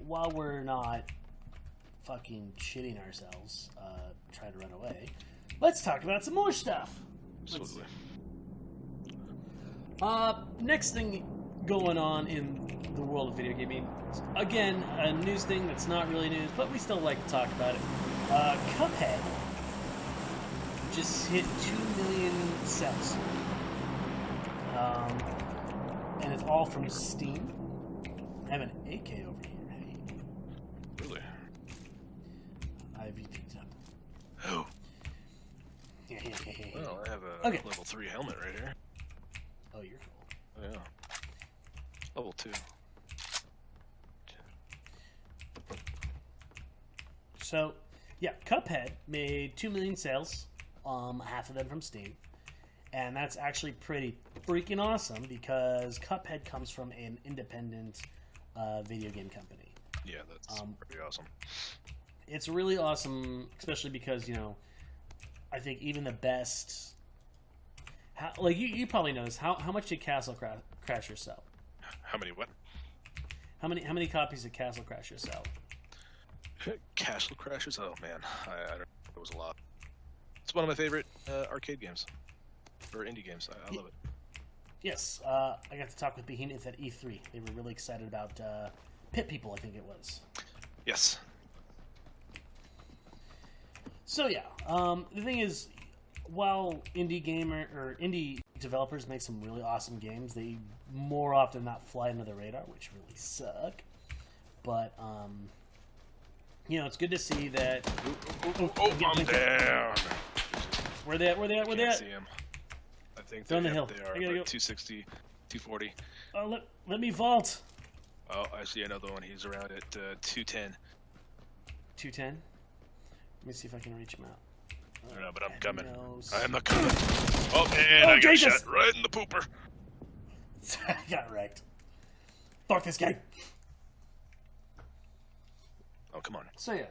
While we're not fucking shitting ourselves, trying to run away, let's talk about some more stuff. Absolutely. Next thing going on in the world of video gaming. Again, a news thing that's not really news, but we still like to talk about it. Cuphead just hit 2 million sales. And it's all from Steam. I have an AK over here. Hey. Really? I've picked it up. Oh. Well, I have a level 3 helmet right here. Oh, you're cool. Oh, yeah. Level 2. So, yeah, Cuphead made 2 million sales, half of them from Steam. And that's actually pretty freaking awesome because Cuphead comes from an independent video game company. Yeah, that's pretty awesome. It's really awesome, especially because, I think even the best... you probably noticed, how much did Castle Crasher sell? How many what? How many copies did Castle Crasher sell? Castle Crashers? Oh, man. I don't know. It was a lot. It's one of my favorite arcade games. Or indie games. I love it. Yes. I got to talk with Behemoth at E3. They were really excited about Pit People, I think it was. Yes. So, yeah. The thing is, while indie developers make some really awesome games, they more often than not fly under the radar, which really suck. But, it's good to see that... I'm down! Where they at? Where they at? Where they at? See him. I think they're on the hill. They are I gotta like go. 260, 240. Oh, let me vault. Oh, I see another one. He's around at 210. 210? Let me see if I can reach him out. I don't know, but I'm coming. Knows. I am not coming. Oh, man, I got Jesus. shot right in the pooper. I got wrecked. Fuck this guy. Oh, come on. So yeah,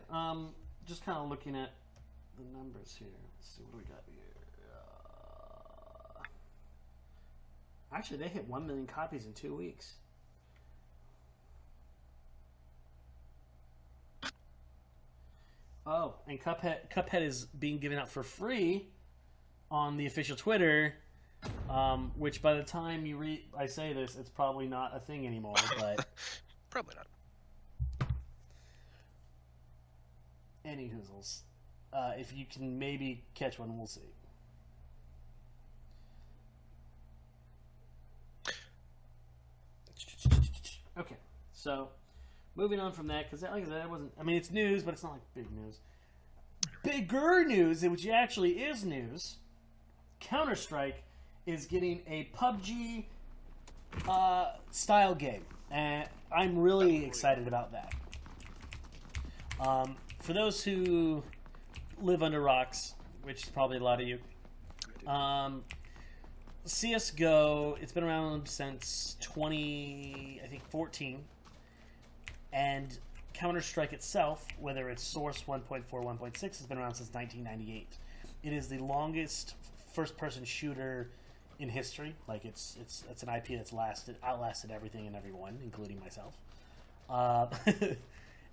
just kind of looking at the numbers here. Let's see what do we got here. Actually, they hit 1 million copies in 2 weeks. Oh, and Cuphead is being given out for free on the official Twitter, which by the time I say this, it's probably not a thing anymore. But probably not. Any hoozles. If you can maybe catch one, we'll see. Okay, so moving on from that, because like I said, that wasn't. I mean, it's news, but it's not like big news. Bigger news, which actually is news. Counter-Strike is getting a PUBG style game, and I'm really excited about that. For those who live under rocks, which is probably a lot of you, CSGO, it's been around since 2014, and Counter-Strike itself, whether it's Source 1.4, 1.6, has been around since 1998. It is the longest first-person shooter in history. Like it's an IP that's outlasted everything and everyone, including myself.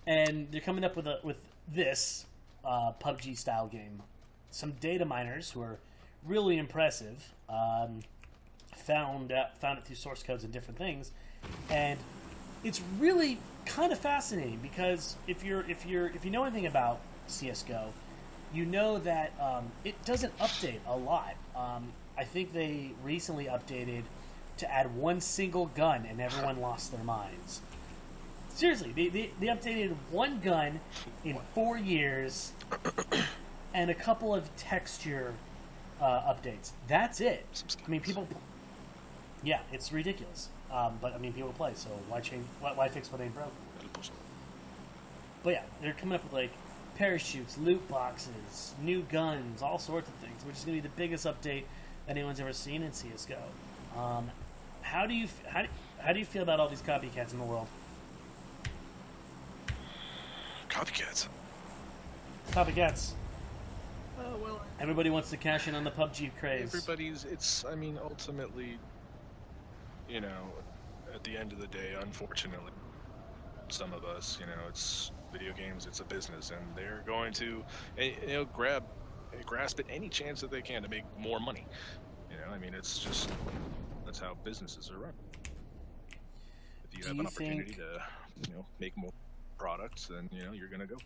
And they're coming up with this PUBG style game. Some data miners who are really impressive found it through source codes and different things, and it's really kind of fascinating because if you know anything about CS:GO, you know that it doesn't update a lot. I think they recently updated to add one single gun, and everyone lost their minds. Seriously, they updated one gun in 4 years, and a couple of texture updates. That's it. I mean, people. Yeah, it's ridiculous. But I mean, people play, so why change? Why fix what ain't broke? But yeah, they're coming up with like parachutes, loot boxes, new guns, all sorts of things, which is going to be the biggest update anyone's ever seen in CS:GO. How do you feel about all these copycats in the world? Copycats. Copycats. Well, Everybody wants to cash in on the PUBG craze. I mean, ultimately, you know, at the end of the day, unfortunately, some of us, you know, it's video games, it's a business, and they're going to, you know, grasp at any chance that they can to make more money. You know, I mean, that's how businesses are run. If you have an opportunity to, you know, make more products, then, you know, you're going to go.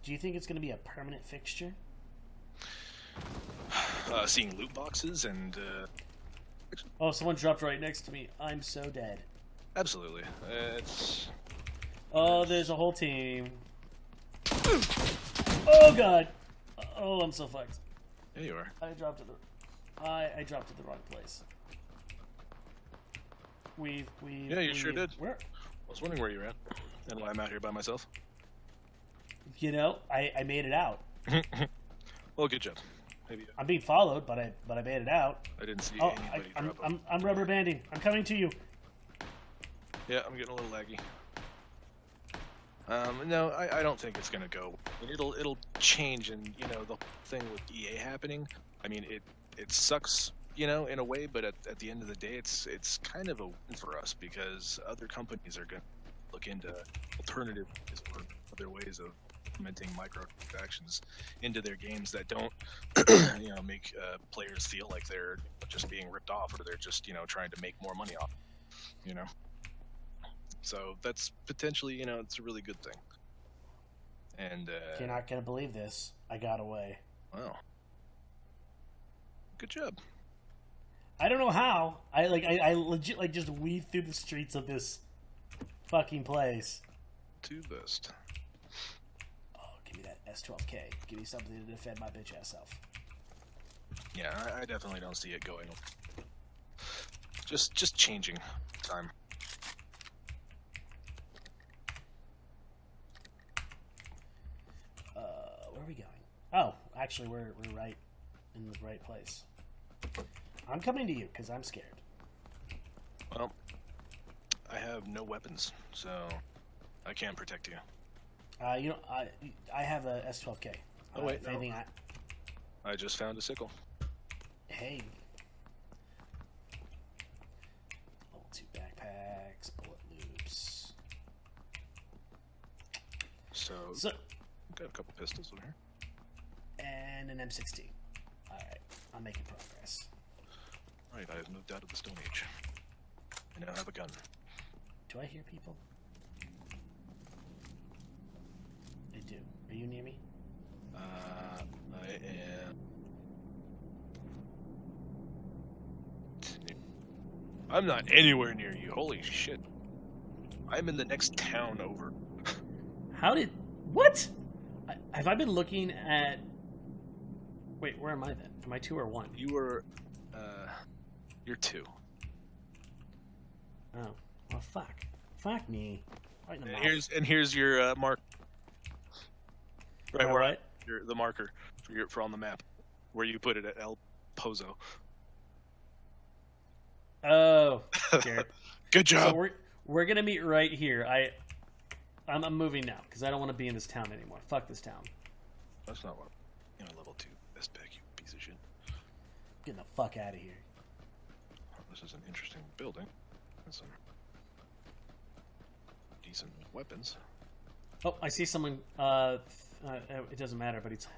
Do you think it's going to be a permanent fixture? Seeing loot boxes and... Oh, someone dropped right next to me. I'm so dead. Absolutely. There's a whole team. Oh, God. Oh, I'm so fucked. There you are. I dropped to the wrong place. Yeah, you sure did. Where? I was wondering where you were at and why I'm out here by myself. You know, I made it out. Well, good job. Maybe I'm being followed, but I made it out. I didn't see anybody drop off. I'm rubber banding. I'm coming to you. Yeah, I'm getting a little laggy. No, I don't think it's gonna go. I mean, it'll change, and you know the thing with EA happening. I mean, it sucks, you know, in a way, but at the end of the day, it's kind of a win for us because other companies are gonna look into alternative or other ways of implementing microtransactions into their games that don't, you know, make players feel like they're just being ripped off or they're just, you know, trying to make more money off, you know. So that's potentially, you know, it's a really good thing. And you're not gonna believe this. I got away. Wow. Good job. I don't know how. I legit like just weaved through the streets of this fucking place. To best. Oh, give me that S12K. Give me something to defend my bitch ass self. Yeah, I definitely don't see it going. Just changing time. Where are we going? Oh, actually, we're right in the right place. I'm coming to you because I'm scared. Well, I have no weapons, so I can't protect you. You know, I have a S12K. Oh wait, if no. anything, I just found a sickle. Hey. Level 2 backpacks, bullet loops. So got a couple pistols over here. And an M16. Alright, I'm making progress. Alright, I have moved out of the Stone Age. I now have a gun. Do I hear people? I do. Are you near me? I am... I'm not anywhere near you. Holy shit. I'm in the next town over. How did... What? Have I been looking at... Wait, where am I then? Am I 2 or 1? You were... You're 2. Oh. Well, fuck. Fuck me. Right in the mouth. Here's your mark. Right, where right? The marker for on the map. Where you put it at El Pozo. Oh, Garrett. Good job. So we're gonna meet right here. I'm moving now because I don't want to be in this town anymore. Fuck this town. That's not what. You know, level 2 best pack, you piece of shit. Getting the fuck out of here. This is an interesting building. There's some decent weapons. Oh, I see someone. It doesn't matter, but he's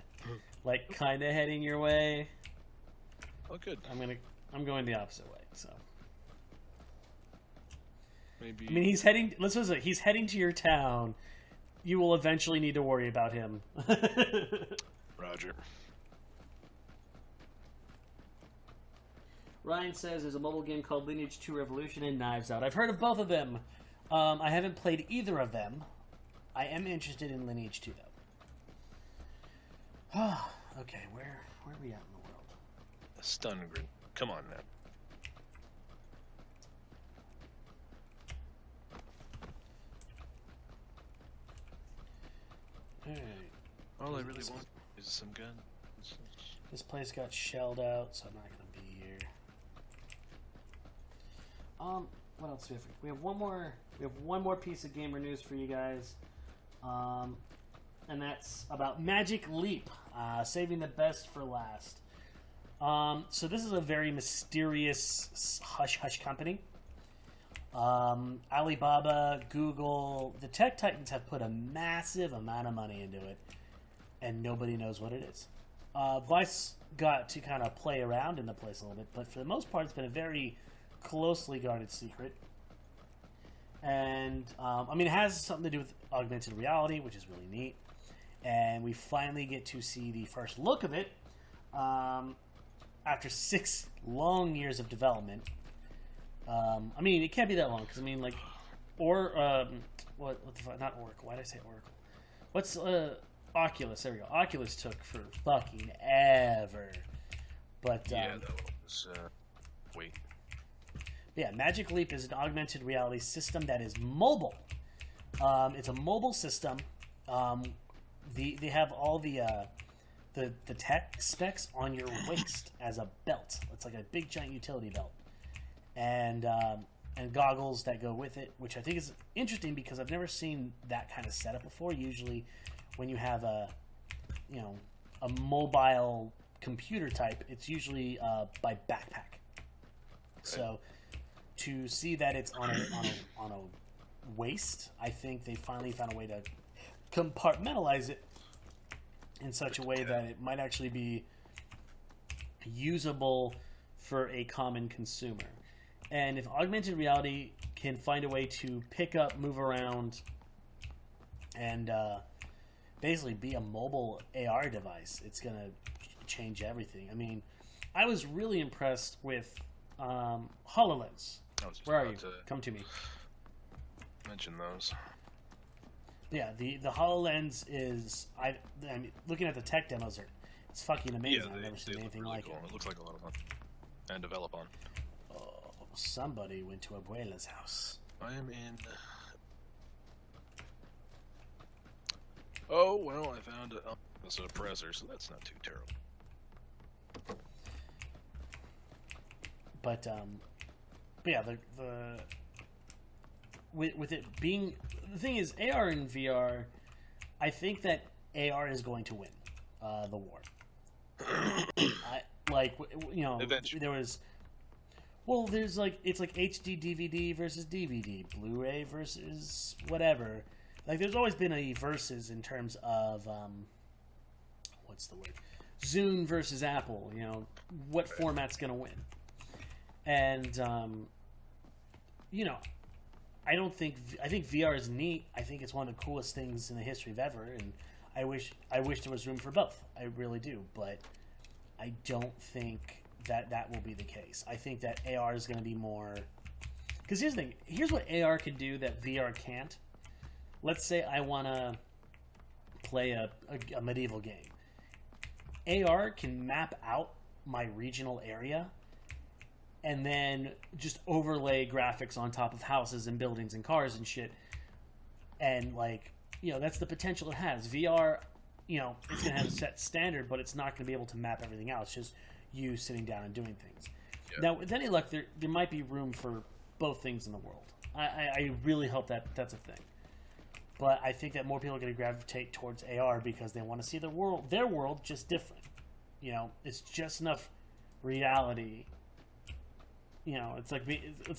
like kind of heading your way. Oh, good. I'm going the opposite way. So maybe. I mean, he's heading. He's heading to your town. You will eventually need to worry about him. Roger. Ryan says there's a mobile game called Lineage 2 Revolution and Knives Out. I've heard of both of them. I haven't played either of them. I am interested in Lineage 2, though. Okay, where are we at in the world? A stun grenade. Come on, man. Alright. All I really want is some gun. This place got shelled out, so I'm not going to be here. What else do we have? We have one more piece of gamer news for you guys. And that's about Magic Leap, saving the best for last. So this is a very mysterious hush-hush company. Alibaba, Google, the tech titans have put a massive amount of money into it, and nobody knows what it is. Vice got to kind of play around in the place a little bit, but for the most part, it's been a very closely guarded secret. And, it has something to do with augmented reality, which is really neat. And we finally get to see the first look of it after 6 long years of development. It can't be that long, because, what the fuck? Not Oracle. Why did I say Oracle? What's, Oculus? There we go. Oculus took for fucking ever. But, that was, wait. Yeah, Magic Leap is an augmented reality system that is mobile. It's a mobile system. They have all the tech specs on your waist as a belt. It's like a big giant utility belt, and goggles that go with it, which I think is interesting because I've never seen that kind of setup before. Usually, when you have a mobile computer type, it's usually by backpack. Right. So to see that it's on a waist, I think they finally found a way to compartmentalize it in such a way that it might actually be usable for a common consumer. And if augmented reality can find a way to pick up, move around, and basically be a mobile AR device, it's going to change everything. I was really impressed with HoloLens. Where are you? Come to me. Mention those. Yeah, the HoloLens is... looking at the tech demos, it's fucking amazing. I've never seen anything really like it. It looks like a lot of fun. And develop on. Oh, somebody went to Abuela's house. I am in... Oh, well, I found a suppressor, so that's not too terrible. But yeah, with it being... The thing is, AR and VR, I think that AR is going to win the war. Eventually. There was... Well, there's it's like HD DVD versus DVD, Blu-ray versus whatever. There's always been a versus in terms of, what's the word? Zune versus Apple, what format's going to win. And, I think VR is neat. I think it's one of the coolest things in the history of ever, and I wish there was room for both. I really do, but I don't think that will be the case. I think that AR is going to be more... Because here's the thing. Here's what AR can do that VR can't. Let's say I want to play a medieval game. AR can map out my regional area and then just overlay graphics on top of houses and buildings and cars and shit. And, that's the potential it has. VR, it's going to have a set standard, but it's not going to be able to map everything out. It's just you sitting down and doing things. Yep. Now, with any luck, there might be room for both things in the world. I really hope that's a thing. But I think that more people are going to gravitate towards AR because they want to see their world just different. It's just enough reality. You know, it's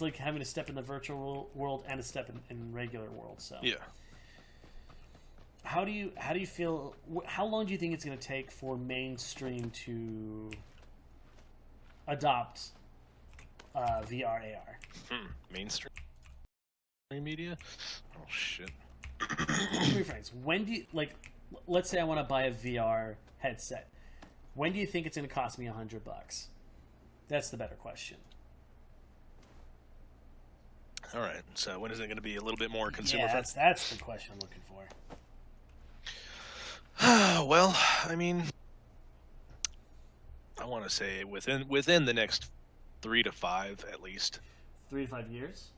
like having a step in the virtual world and a step in regular world. So Yeah. How do you feel? How long do you think it's going to take for mainstream to adopt VR AR? Mainstream media? Oh shit. Rephrase. When do you let's say I want to buy a VR headset. When do you think it's going to cost me $100? That's the better question. All right. So when is it going to be a little bit more consumer Yeah, friendly? that's the question I'm looking for. Well, I mean, I want to say within the next 3 to 5 at least. 3 to 5 years?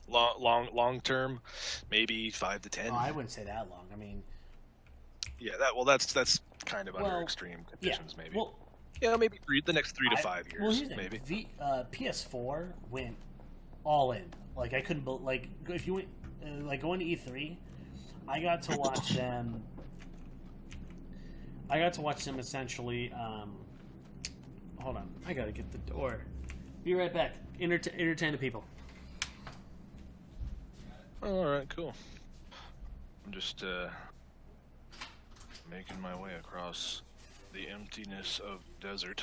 Long term, maybe 5 to 10. Oh, I wouldn't say that long. I mean, yeah, that's kind of under extreme conditions, yeah, maybe. Well, yeah, maybe the next 3 to 5 years, well, here's the maybe. thing. PS4 went all in. Like I couldn't if you went going to E3, I got to watch them. I got to watch them essentially. Hold on, I gotta get the door. Be right back. Entertain the people. All right, cool. I'm just making my way across the emptiness of desert,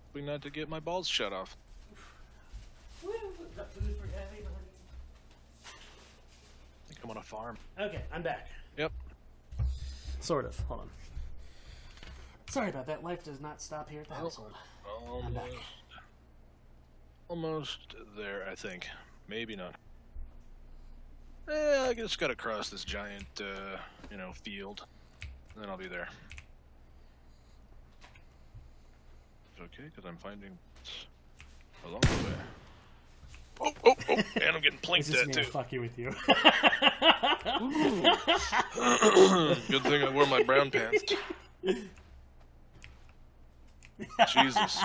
hoping not to get my balls shut off. Got food for everybody. I think I'm on a farm. Okay, I'm back. Yep. Sort of. Hold on. Sorry about that. Life does not stop here at the household. I'm back. Almost there, I think. Maybe not. I just gotta cross this giant, field. And then I'll be there. Okay, because I'm finding along the way. Oh, and I'm getting plinked at, too. Fucking with you. Good thing I wore my brown pants. Jesus.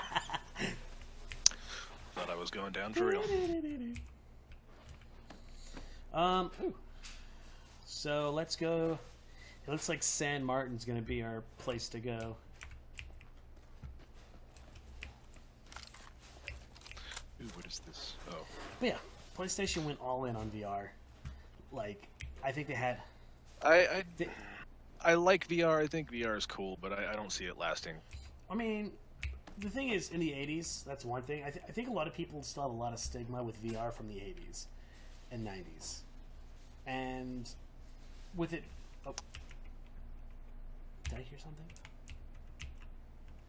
Thought I was going down for real. Ooh. So let's go. It looks like San Martin's going to be our place to go. Ooh, what is this? Oh. But yeah, PlayStation went all in on VR. Like, I think they had. I like VR. I think VR is cool, but I don't see it lasting. I mean, the thing is, in the 80s, that's one thing. I think a lot of people still have a lot of stigma with VR from the 80s and 90s. And with it... Oh. Did I hear something?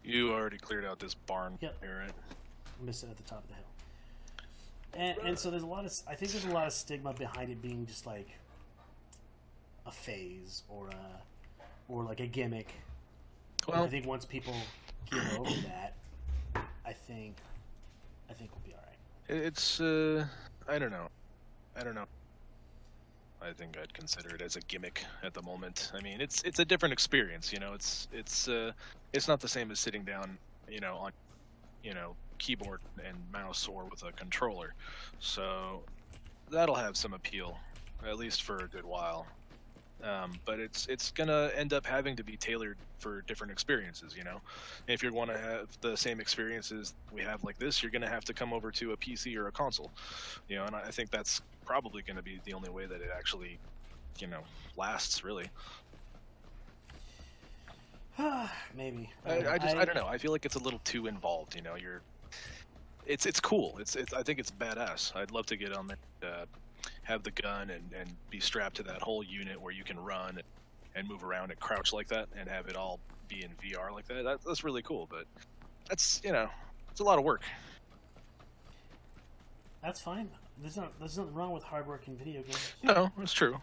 You already cleared out this barn. Yep. Here, right? I missed it at the top of the hill. And so there's a lot of... I think there's a lot of stigma behind it being just like a phase or like a gimmick. Well, I think once people get over that, I think we'll be all right. It's I don't know. I think I'd consider it as a gimmick at the moment. I mean, it's a different experience, you know. It's not the same as sitting down, on keyboard and mouse or with a controller. So that'll have some appeal, at least for a good while. But it's gonna end up having to be tailored for different experiences, If you want to have the same experiences we have like this, you're gonna have to come over to a PC or a console, And I think that's probably gonna be the only way that it actually, lasts really. Maybe. I don't know. I feel like it's a little too involved, It's cool. I think it's badass. I'd love to get on there. Have the gun and be strapped to that whole unit where you can run and move around and crouch like that and have it all be in VR like that. That's really cool, but that's, it's a lot of work. That's fine. There's nothing wrong with hardworking video games. No, that's true.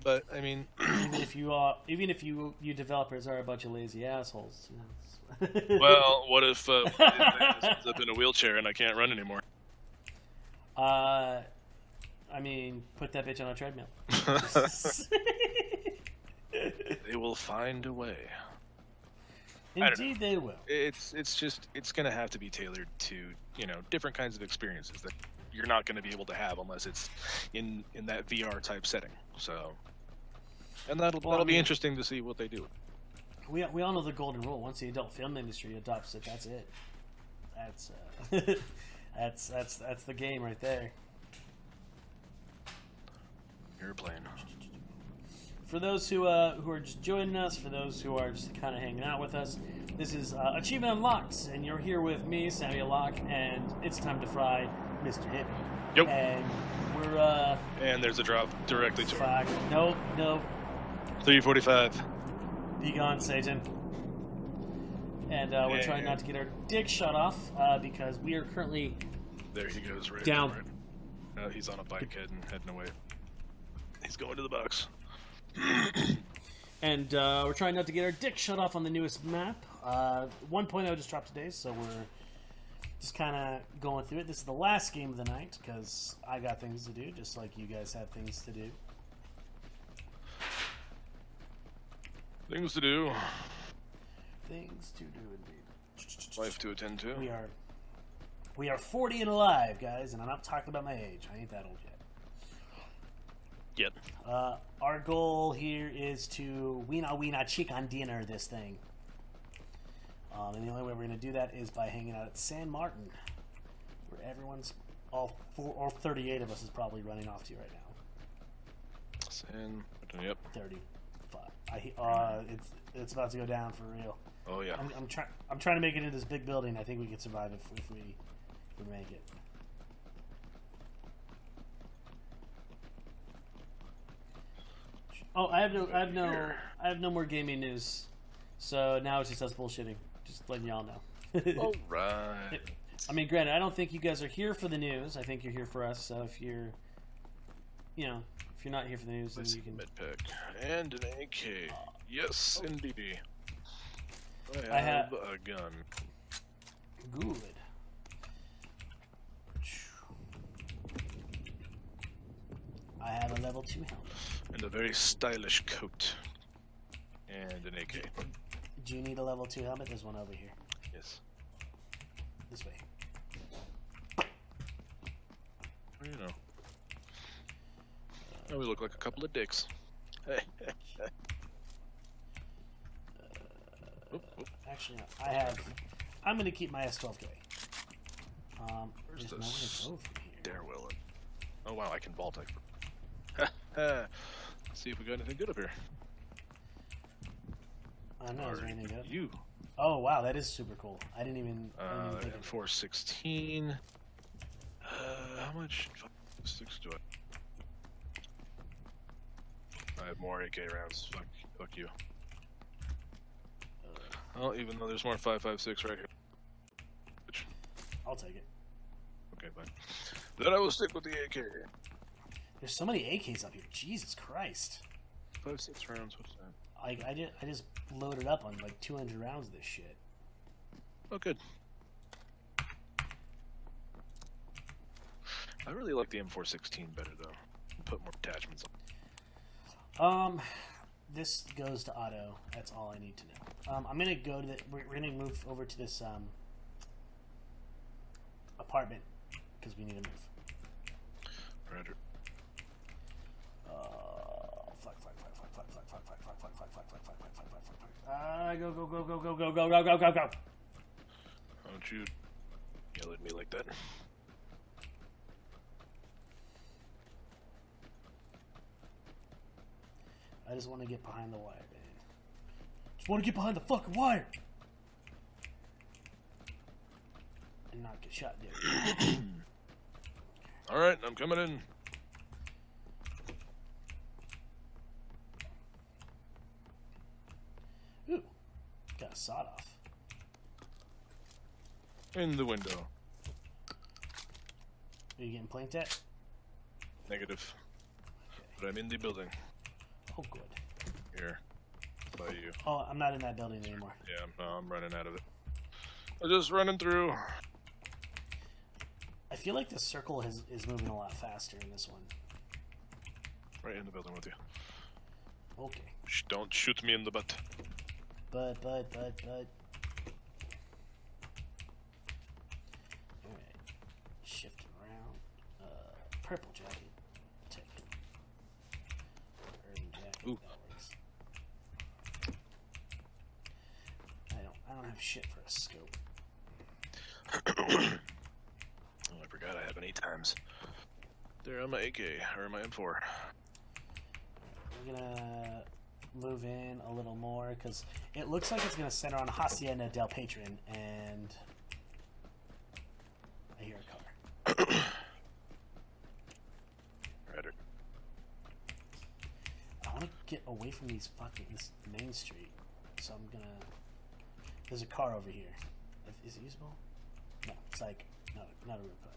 But, I mean... even if you developers are a bunch of lazy assholes. Well, what if I end up in a wheelchair and I can't run anymore? I mean, put that bitch on a treadmill. They will find a way. Indeed, they will. It's going to have to be tailored to, different kinds of experiences that you're not going to be able to have unless it's in that VR type setting. So, and that'll be interesting to see what they do. We all know the golden rule. Once the adult film industry adopts it, that's it. That's that's the game right there. Airplane. For those who are just joining us, for those who are just kind of hanging out with us, this is Achievement Unlocked, and you're here with me, Samuel Locke, and it's time to fry Mr. Hippie. Yep. And we're And there's a drop directly to fuck. Nope. 345. Be gone, Satan. And we're trying not to get our dick shut off because we are currently There he goes, right down. Right. He's on a bike heading away. He's going to the box. And we're trying not to get our dick shut off on the newest map. 1.0 just dropped today, so we're just kind of going through it. This is the last game of the night because I got things to do, just like you guys have things to do. Things to do. Things to do, indeed. Life to attend to. We are 40 and alive, guys, and I'm not talking about my age. I ain't that old yet. Yet. Our goal here is to weena chicken dinner this thing. And the only way we're going to do that is by hanging out at San Martin, where everyone's, all 38 of us is probably running off to right now. San Martin, yep. 35. It's about to go down for real. Oh yeah. I'm trying to make it into this big building. I think we can survive if we make it. Oh, I have no more gaming news. So now it's just us bullshitting. Just letting y'all know. All right. I mean, granted, I don't think you guys are here for the news. I think you're here for us. So if you're not here for the news, then you can. Medpack and an AK. Yes, indeed. I have a gun. Good. I have a level 2 helmet. And a very stylish coat. And an AK. Do you need a level 2 helmet? There's one over here. Yes. This way. Well, you know. Oh, we look like a couple of dicks. Actually, no. I'm gonna keep my S12K. Where's there's the nowhere to go from here. stairwell? Oh wow, I can vault. See if we got anything good up here. I don't know. Is there anything good? You. Oh wow, that is super cool. I didn't even think of it. 416. How much? 6 do I have more AK rounds. Fuck you. Well, even though there's more 5.56 right here. I'll take it. Okay, fine. Then I will stick with the AK. There's so many AKs up here. Jesus Christ. 5.6 rounds. What's that? I just loaded up on like 200 rounds of this shit. Oh, good. I really like the M416 better though. Put more attachments on. This goes to auto. That's all I need to know. I'm gonna go to we're gonna move over to this apartment because we need to move. Roger. Go. Don't you yell at me like that. I just want to get behind the wire, man. Just want to get behind the fucking wire! And not get shot, dude. Alright, I'm coming in. Ooh. Got a sawed off. In the window. Are you getting planked at? Negative. But I'm in the building. Oh, good. Here. By you. Oh, I'm not in that building anymore. Yeah, no, I'm running out of it. I'm just running through. I feel like the circle is moving a lot faster in this one. Right in the building with you. Okay. Shh, don't shoot me in the butt. But. Alright. Shifting around. Purple jacket. Take it. Early jacket. Ooh. That works. I don't have shit for a scope. Oh, I forgot I have an 8 times. There on my AK, or my M4. We're gonna move in a little more because it looks like it's gonna center on Hacienda del Patron, and I hear a car. Rider. I want to get away from this main street, so I'm gonna. There's a car over here. Is it usable? No, it's like not a real car.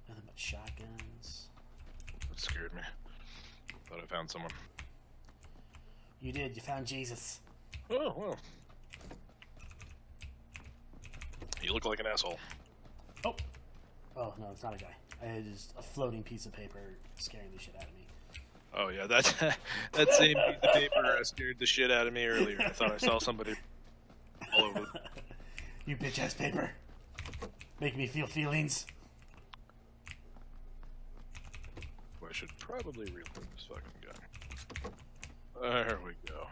Nothing but shotguns. That scared me. Thought I found someone. You did. You found Jesus. Oh, well. You look like an asshole. Oh. Oh, no, it's not a guy. It is a floating piece of paper scaring the shit out of me. Oh, yeah, that same piece of paper scared the shit out of me earlier. I thought I saw somebody all over. You bitch-ass paper. Making me feel feelings. I should probably reload this fucking gun. There we go.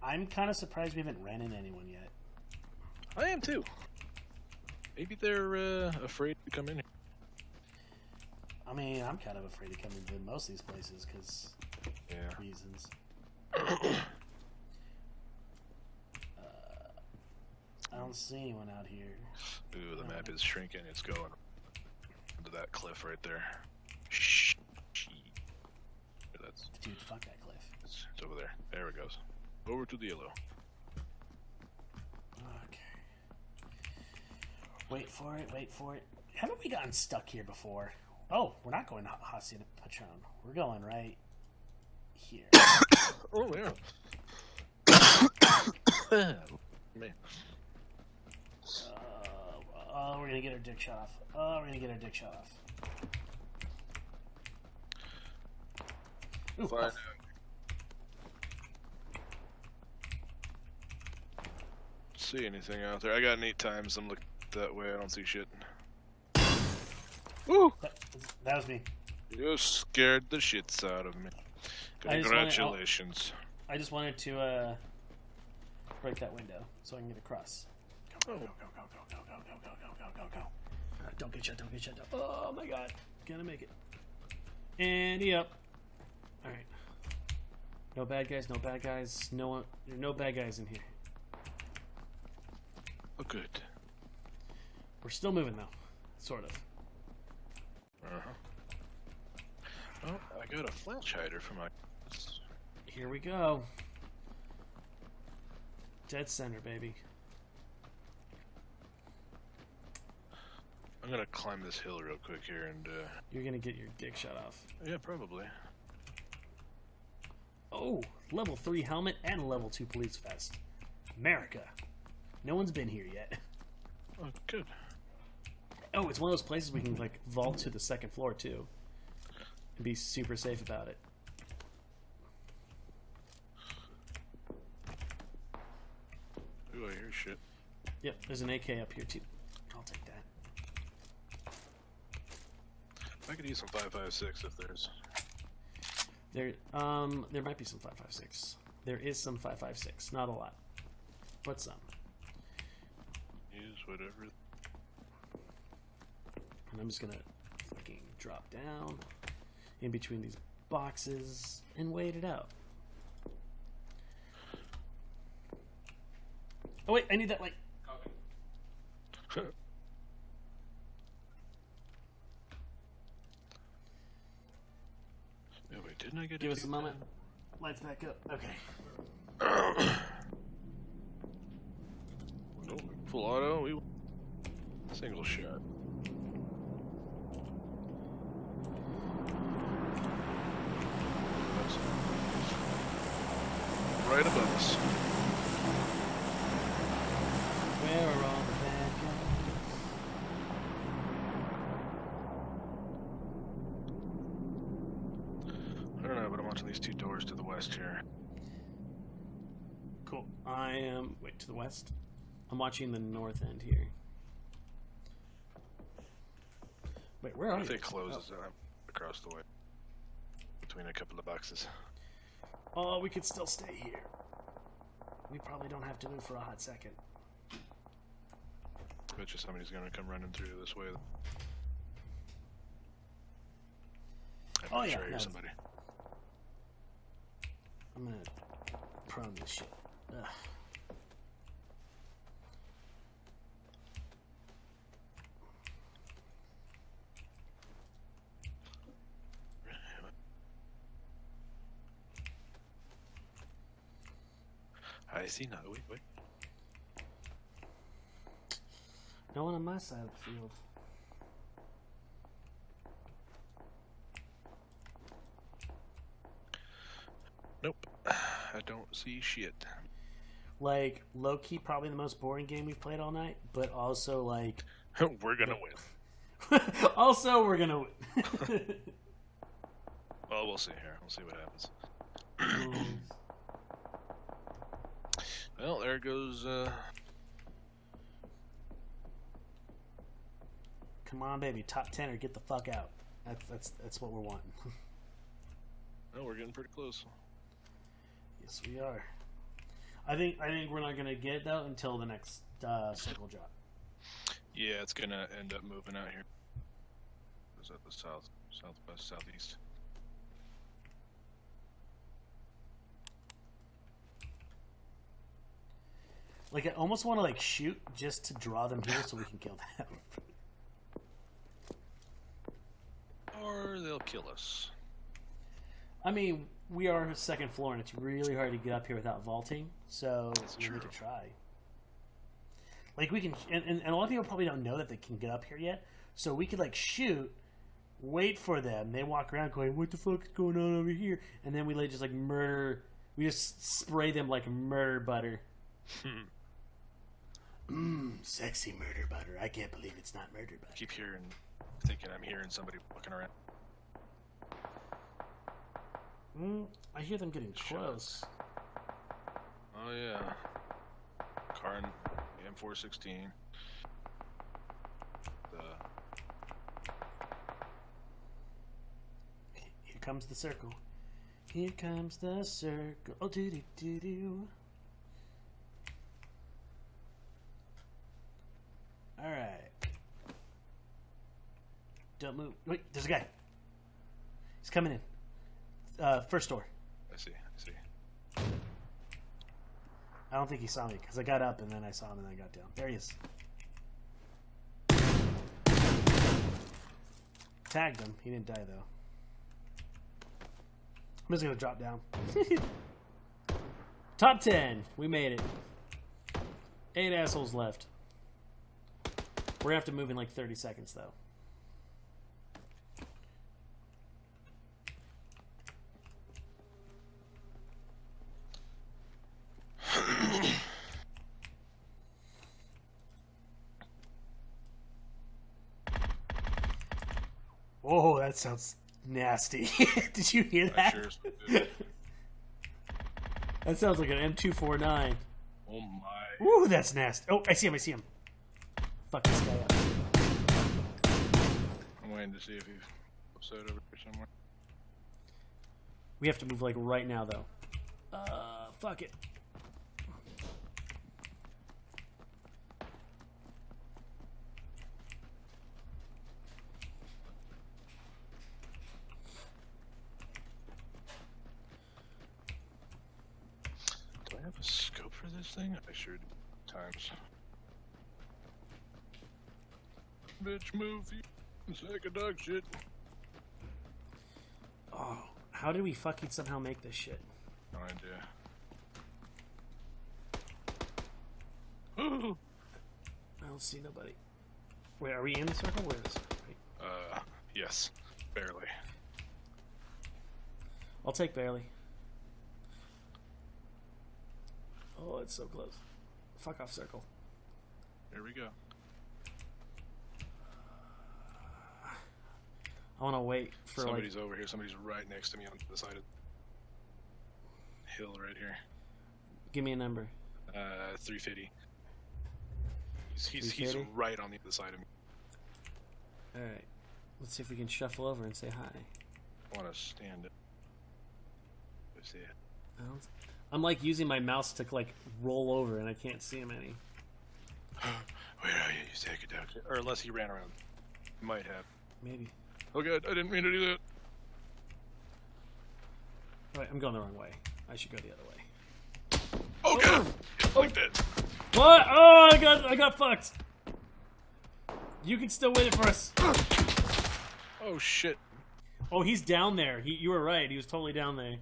I'm kind of surprised we haven't ran into anyone yet. I am too. Maybe they're afraid to come in here. I mean, I'm kind of afraid to come into most of these places because reasons. I don't see anyone out here. Ooh, the map is shrinking. It's going into that cliff right there. Shh. That's Dude, fuck that cliff. it's over there. There it goes. Over to the yellow. Okay. Wait for it, wait for it. Haven't we gotten stuck here before? Oh, we're not going to Hacienda Patron. We're going right here. Oh, yeah. Man. Oh, we're gonna get our dick shot off. Oh, we're gonna get our dick shot off. Ooh, Fine. See anything out there? I got an 8 times. I'm looking that way. I don't see shit. Woo! That was me. You scared the shits out of me. Congratulations. I just wanted to break that window so I can get across. Go, go, go, go, go, go, go, go, go, go, go, go. Don't get shot, don't get shot. Oh my god. Gonna make it. And up. Alright. No bad guys, no bad guys. There are no bad guys in here. Oh, good. We're still moving though. Sort of. Oh, I got a flash hider for my... Here we go. Dead center, baby. I'm gonna climb this hill real quick here and, You're gonna get your dick shot off. yeah, probably. Oh, level 3 helmet and a level 2 police vest. America. No one's been here yet. Oh, good. Oh, it's one of those places we can, like, vault to the 2nd floor, too. And be super safe about it. Ooh, I hear shit. Yep, there's an AK up here, too. I'll take that. I could use some 5.56 if there's... There might be some 5.56. There is some 5.56. Not a lot. But some. Use whatever. And I'm just gonna fucking drop down in between these boxes and wait it out. Oh wait, I need that light. Yeah, wait, didn't I get Give us a moment. Lights back up. Okay. Oh, full auto. Single shot. Right above us. Where are all the bad guys? I don't know, but I'm watching these 2 doors to the west here. Cool. I am... Wait, to the west? I'm watching the north end here. Wait, where are What if you? it closes across the way between a couple of boxes? Oh, we could still stay here. We probably don't have to move for a hot second. I bet you somebody's gonna come running through this way. I'm sure I hear somebody. I'm gonna prone this shit. Ugh. I see now. Wait. No one on my side of the field. Nope. I don't see shit. Like, low-key, probably the most boring game we've played all night, but also, like... We're gonna win. Also, we're gonna win. Well, we'll see here. We'll see what happens. Well, there goes... Come on, baby. Top 10 or get the fuck out. That's what we're wanting. Oh, we're getting pretty close. Yes, we are. I think we're not gonna get it though until the next circle drop. Yeah, it's gonna end up moving out here. Is that the south, southwest, southeast? Like, I almost want to like shoot just to draw them here so we can kill them. Or they'll kill us. I mean, we are second floor, and it's really hard to get up here without vaulting. So we need to try. Like, we can, and a lot of people probably don't know that they can get up here yet. So we could like shoot, wait for them. They walk around going, "What the fuck is going on over here?" And then we like just like murder. We just spray them like murder butter. Sexy murder butter. I can't believe it's not murder butter. Keep thinking I'm hearing somebody walking around. I hear them getting close. Oh yeah. Car and M416. Here comes the circle. Here comes the circle. Oh, do. All right. Don't move. Wait, there's a guy. He's coming in. First door. I see. I don't think he saw me because I got up and then I saw him and then I got down. There he is. Tagged him. He didn't die though. I'm just gonna drop down. Top 10. We made it. 8 assholes left. We're gonna have to move in like 30 seconds though. Oh, that sounds nasty. Did you hear that? Sure is. That sounds like an M249. Oh my. Ooh, that's nasty. Oh, I see him. Fuck this guy up. I'm waiting to see if he's upset over here somewhere. We have to move like right now though. Fuck it. Do I have a scope for this thing? I sure do. Times. Bitch, move you sack of dog shit. Oh, how did we fucking somehow make this shit? No idea. I don't see nobody. Wait, are we in the circle? Where is it? Right. Yes. Barely. I'll take barely. Oh, it's so close. Fuck off circle. Here we go. I want to wait for Somebody's over here. Somebody's right next to me on the side of the hill right here. Give me a number. 350. He's right on the other side of me. Alright. Let's see if we can shuffle over and say hi. I want to stand it. Let's see it. I'm like using my mouse to like roll over, and I can't see him any. Where are you? You take it down. Or unless he ran around. He might have. Maybe. Oh god, I didn't mean to do that. All right, I'm going the wrong way. I should go the other way. Oh god! Like that. What? Oh, I got fucked. You can still win it for us. Oh shit. Oh, he's down there. You were right. He was totally down there.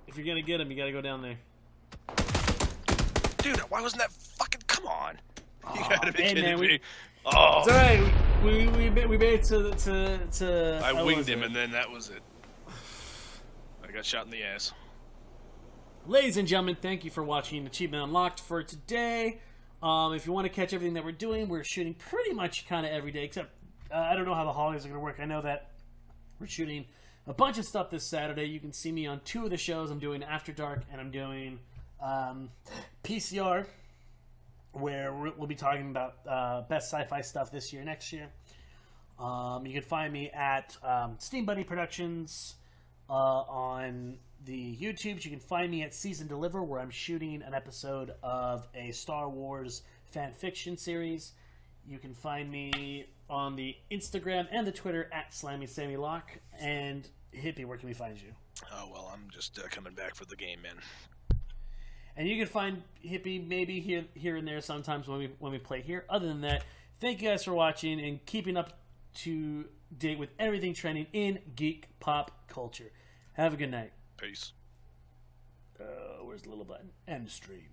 If you're gonna get him, you gotta go down there. Dude, why wasn't that fucking... Come on. You gotta be kidding man, me. Oh. It's alright. We made it to I winged him, and then that was it. I got shot in the ass. Ladies and gentlemen, thank you for watching Achievement Unlocked for today. If you want to catch everything that we're doing, we're shooting pretty much kind of every day, except I don't know how the holidays are going to work. I know that we're shooting a bunch of stuff this Saturday. You can see me on 2 of the shows. I'm doing After Dark, and I'm doing PCR, where we'll be talking about best sci-fi stuff this year, next year. You can find me at Steam Buddy Productions on the YouTubes. You can find me at Season Deliver, where I'm shooting an episode of a Star Wars fan fiction series. You can find me on the Instagram and the Twitter at SlammySammyLock. And Hippie, where can we find you? Oh, well, I'm just coming back for the game, man. And you can find Hippie maybe here and there sometimes when we play here. Other than that, thank you guys for watching and keeping up to date with everything trending in geek pop culture. Have a good night. Peace. Where's the little button? End stream.